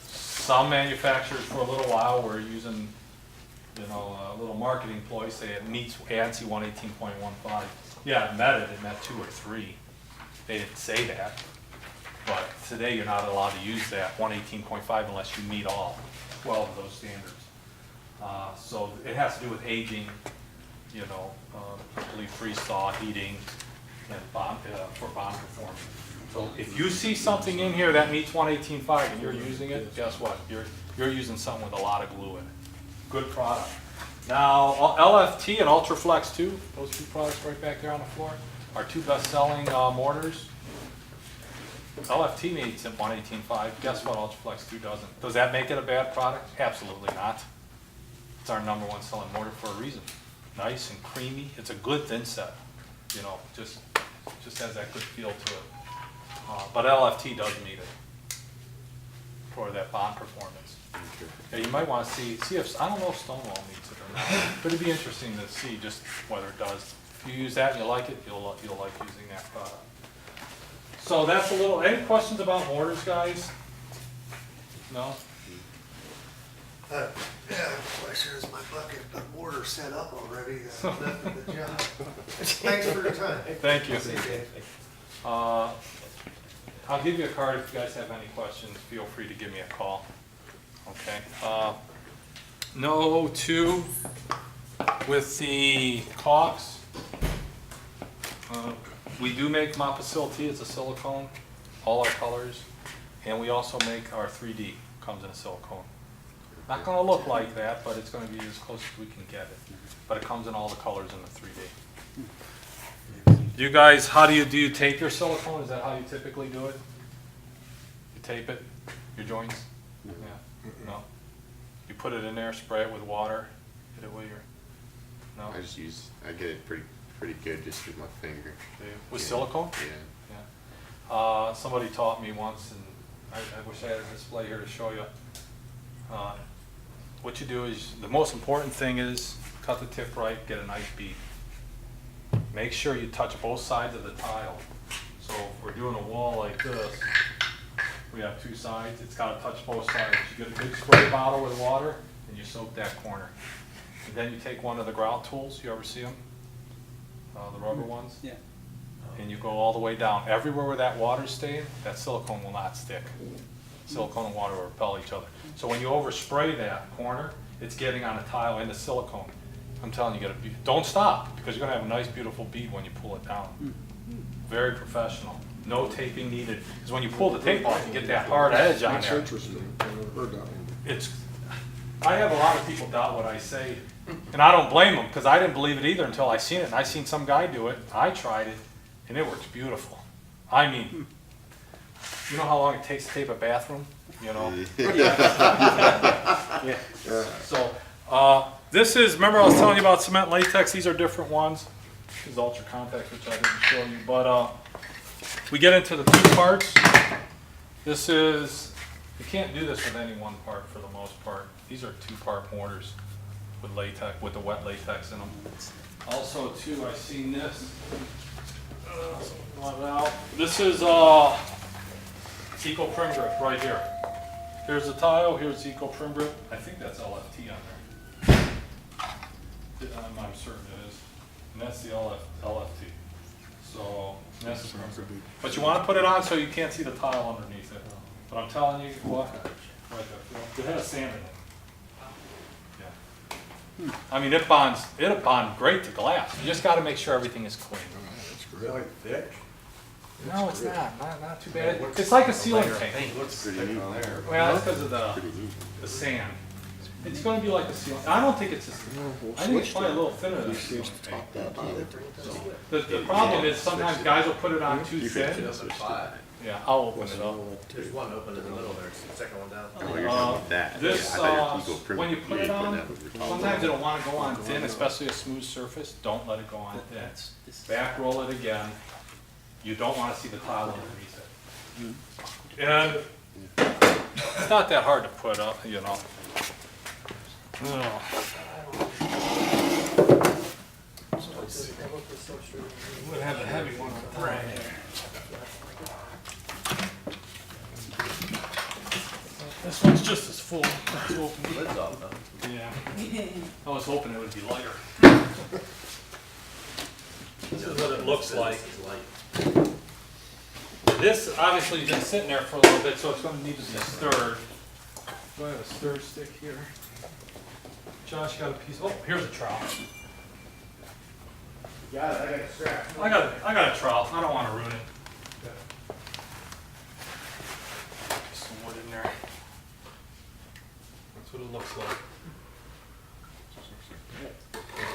Some manufacturers for a little while were using, a little marketing ploy, say it meets ANSI 118.15. Yeah, it met 2 or 3. They didn't say that. But today you're not allowed to use that 118.5 unless you meet all 12 of those standards. So it has to do with aging, complete freeze thaw, heating, and bond, for bond performance. So if you see something in here that meets 118.5 and you're using it, guess what? You're using something with a lot of glue in it. Good product. Now, LFT and Ultraflex 2, those 2 products right back there on the floor, are 2 best-selling mortars. LFT meets at 118.5. Guess what? Ultraflex 2 doesn't. Does that make it a bad product? Absolutely not. It's our #1 selling mortar for a reason. Nice and creamy. It's a good thin set. Just has that good feel to it. But LFT does meet it for that bond performance. Yeah, you might want to see if, I don't know if Stonewall meets it or not, but it'd be interesting to see just whether it does. If you use that and you like it, you'll like using that product. So that's a little, any questions about mortars, guys? No? Yeah, the question is my bucket of mortar set up already, left of the job. Thanks for your time. Thank you. I'll give you a card if you guys have any questions. Feel free to give me a call. Okay. No, 2, with the caulks, we do make Mapei, it's a silicone, all our colors, and we also make our 3D, comes in a silicone. Not going to look like that, but it's going to be as close as we can get it. But it comes in all the colors in the 3D. You guys, how do you tape your silicone? Is that how you typically do it? You tape it, your joints? Yeah. No. You put it in there, spray it with water, hit it with your. No. I get it pretty good just with my finger. With silicone? Yeah. Yeah. Somebody taught me once, and I wish I had a display here to show you. What you do is, the most important thing is cut the tip right, get a nice bead. Make sure you touch both sides of the tile. So if we're doing a wall like this, we have 2 sides, it's got to touch both sides. You get a big spray bottle with water, and you soak that corner. And then you take one of the grout tools, you ever see them? The rubber ones? Yeah. And you go all the way down. Everywhere where that water's staying, that silicone will not stick. Silicone and water will repel each other. So when you overspray that corner, it's getting on the tile and the silicone. I'm telling you, don't stop, because you're going to have a nice, beautiful bead when you pull it down. Very professional. No taping needed. Because when you pull the tape off, you get that hard edge on That's there. interesting. I never heard that one. I have a lot of people doubt what I say, and I don't blame them, because I didn't believe it either until I seen it. And I seen some guy do it. I tried it, and it works beautiful. I mean, you know how long it takes to tape a bathroom? Yeah. So, this is, remember I was telling you about cement latex? These are different ones. This is Ultra Contact, which I didn't show you. But we get into the 2 parts. This is, you can't do this with any one part for the most part. These are 2-part mortars with latex, with the wet latex in them. Also too, I seen this. This is Eco Prim Grip right here. Here's the tile, here's Eco Prim Grip. I think that's LFT on there. I'm certain it is. And that's the LFT. So, that's the Prim Grip. But you want to put it on so you can't see the tile underneath it. But I'm telling you, what? Right there. It has sand in it. Yeah. I mean, it'll bond great to glass. You just got to make sure everything is clean. thick? No, it's not too bad. It's like a ceiling paint. Looks pretty neat there. Well, that's because of the sand. It's going to be like a ceiling. I don't think it's I think it's probably a little thinner than a ceiling paint. The problem is sometimes guys will put it on too thin. Yeah, I'll open it up. There's one open in the middle there, it's the second one down. Oh, you're talking about that. This, Yeah, I thought you were Eco when you Prim. put it ain't putting on, that with your top. sometimes it'll want to go on thin, especially a smooth surface. Don't let it go on thin. Back roll it again. You don't want to see the tile underneath it. And it's not that hard to put up, you know. I'm gonna have a heavy one right here. This one's just as full. Lid's off though. Yeah. I was hoping it would be lighter. This is what it looks like. This obviously has been sitting there for a little bit, so it's going to need to be stirred. Do I have a stir stick here? Josh got a piece. Oh, here's a trowel. Got it, I got a strap. I got a trowel. I don't want to ruin it. Some wood in there. That's what it looks like.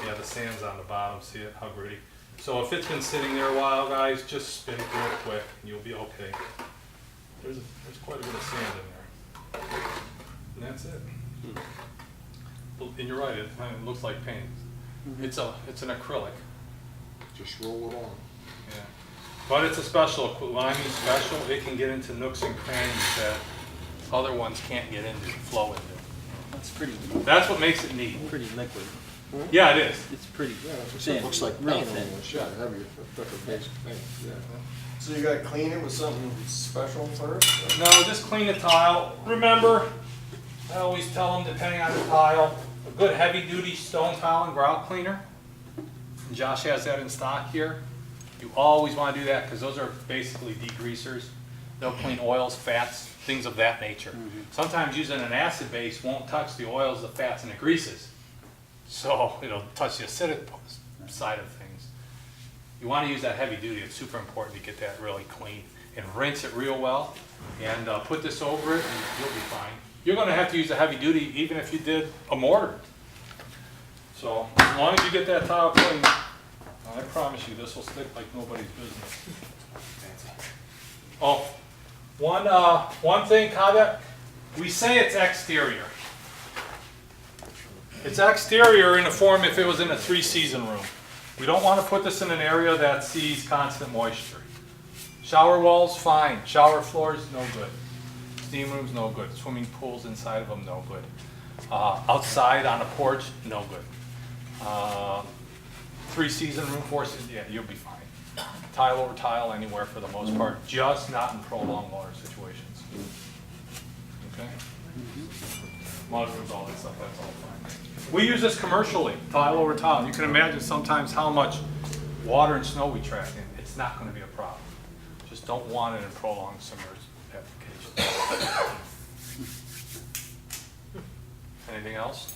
Yeah, the sand's on the bottom. See it? How gritty. So if it's been sitting there a while, guys, just spin it real quick and you'll be okay. There's quite a bit of sand in there. And that's it. And you're right, it looks like paint. It's an acrylic. Just roll it on. Yeah. But it's a special, when I mean special, it can get into nooks and crannies that other ones can't get into, flow into. That's pretty That's what makes it neat. liquid. Yeah, it is. It's pretty. Yeah, that's what it looks like Real paint thin. almost, yeah, heavy, thicker basic paint, yeah. So you gotta clean it with something special first? No, just clean the tile. Remember, I always tell them, depending on the tile, a good heavy-duty stone tile and grout cleaner. And Josh has that in stock here. You always want to do that because those are basically degreasers. They'll clean oils, fats, things of that nature. Sometimes using an acid base won't touch the oils, the fats, and the greases. So it'll touch the acidic side of things. You want to use that heavy duty. It's super important to get that really clean and rinse it real well. And put this over it and you'll be fine. You're going to have to use a heavy duty even if you did a mortar. So as long as you get that tile clean, I promise you this will stick like nobody's business. Fancy. Oh, one thing, caveat. We say it's exterior. It's exterior in the form if it was in a 3-season room. We don't want to put this in an area that sees constant moisture. Shower walls, fine. Shower floors, no good. Steam rooms, no good. Swimming pools inside of them, no good. Outside on a porch, no good. 3-season room, 4-season, yeah, you'll be fine. Tile over tile anywhere for the most part, just not in prolonged water situations. Okay? Mushrooms, all that stuff, that's all fine. We use this commercially, tile over tile. You can imagine sometimes how much water and snow we track in. It's not going to be a problem. Just don't want it in prolonged submerged applications. Anything else?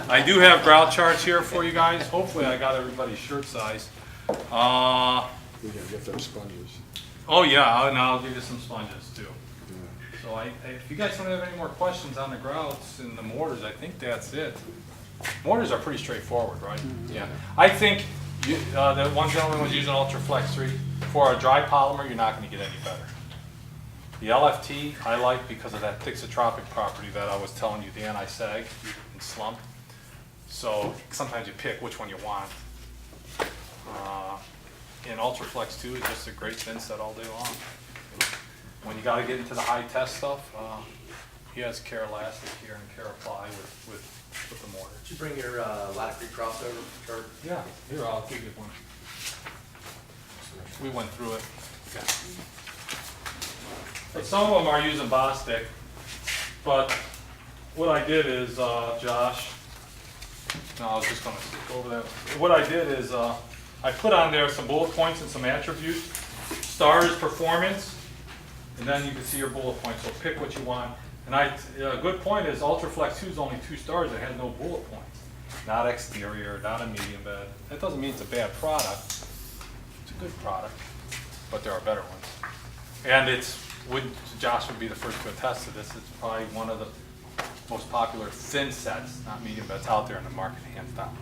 I do have grout charts here for you guys. Hopefully I got everybody's shirt size. We gotta get them sponges. Oh yeah, and I'll give you some sponges too. So if you guys don't have any more questions on the grouts and the mortars, I think that's it. Mortars are pretty straightforward, right? Yeah. I think the one gentleman was using Ultraflex 3. For a dry polymer, you're not going to get any better. The LFT I like because of that thixotropic property that I was telling you, the anti-sag and slump. So sometimes you pick which one you want. And Ultraflex 2 is just a great thin set all day long. When you gotta get into the high test stuff, he has Care Elastic here and Care Apply with the mortar. Did you bring your Latex crossover chart? Yeah, here, I'll give you one. We went through it. Yeah. But some of them are using Bostik, but what I did is, Josh, no, I was just gonna go over that. What I did is, I put on there some bullet points and some attributes. Stars, performance, and then you can see your bullet points, so pick what you want. And a good point is Ultraflex 2 is only 2 stars, it has no bullet points. Not exterior, not a medium bed. That doesn't mean it's a bad product. It's a good product, but there are better ones. And Josh would be the first to attest to this, it's probably one of the most popular thin sets, not medium beds, out there in the market, hands down.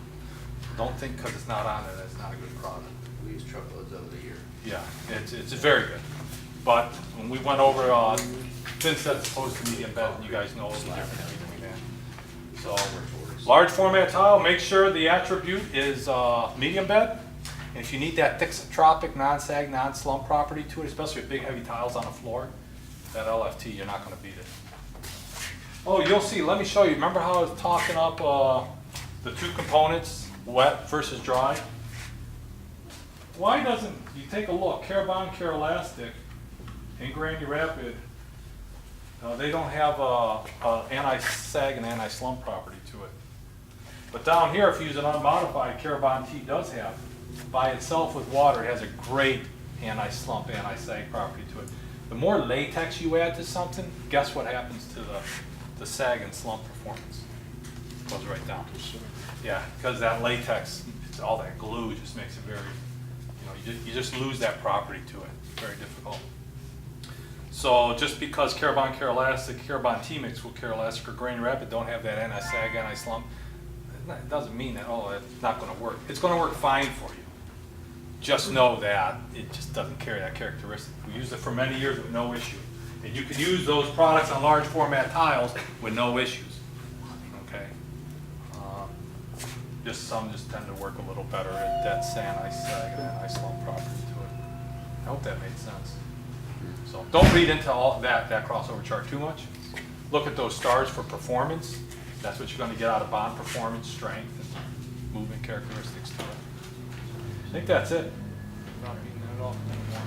Don't think because it's not on it, it's not a good product. We use truckloads of it a year. Yeah, it's very good. But when we went over thin set as opposed to medium bed, and you guys know the difference between that. So, large format tile, make sure the attribute is medium bed. And if you need that thixotropic, non-sag, non-slump property to it, especially with big heavy tiles on the floor, that LFT, you're not gonna beat it. Oh, you'll see, let me show you. Remember how I was talking up the 2 components, wet versus dry? Why doesn't, you take a look, Carabon, Care Elastic, and Granny Rapid, they don't have anti-sag and anti-slump property to it. But down here, if you use an unmodified, Carabon T does have. By itself with water, it has a great anti-slump, anti-sag property to it. The more latex you add to something, guess what happens to the sag and slump performance? It goes right down. Yeah, because that latex, all that glue just makes it very, you just lose that property to it. It's very difficult. So just because Carabon, Care Elastic, Carabon T-Mix with Care Elastic or Granny Rapid don't have that anti-sag, anti-slump, it doesn't mean that, it's not going to work. It's going to work fine for you. Just know that it just doesn't carry that characteristic. We used it for many years with no issue. And you can use those products on large format tiles with no issues. Okay? Some just tend to work a little better at that anti-sag and anti-slump property to it. I hope that made sense. So don't read into all that crossover chart too much. Look at those stars for performance. That's what you're going to get out of bond performance, strength, and movement characteristics to it. I think that's it. Not reading that at all anymore.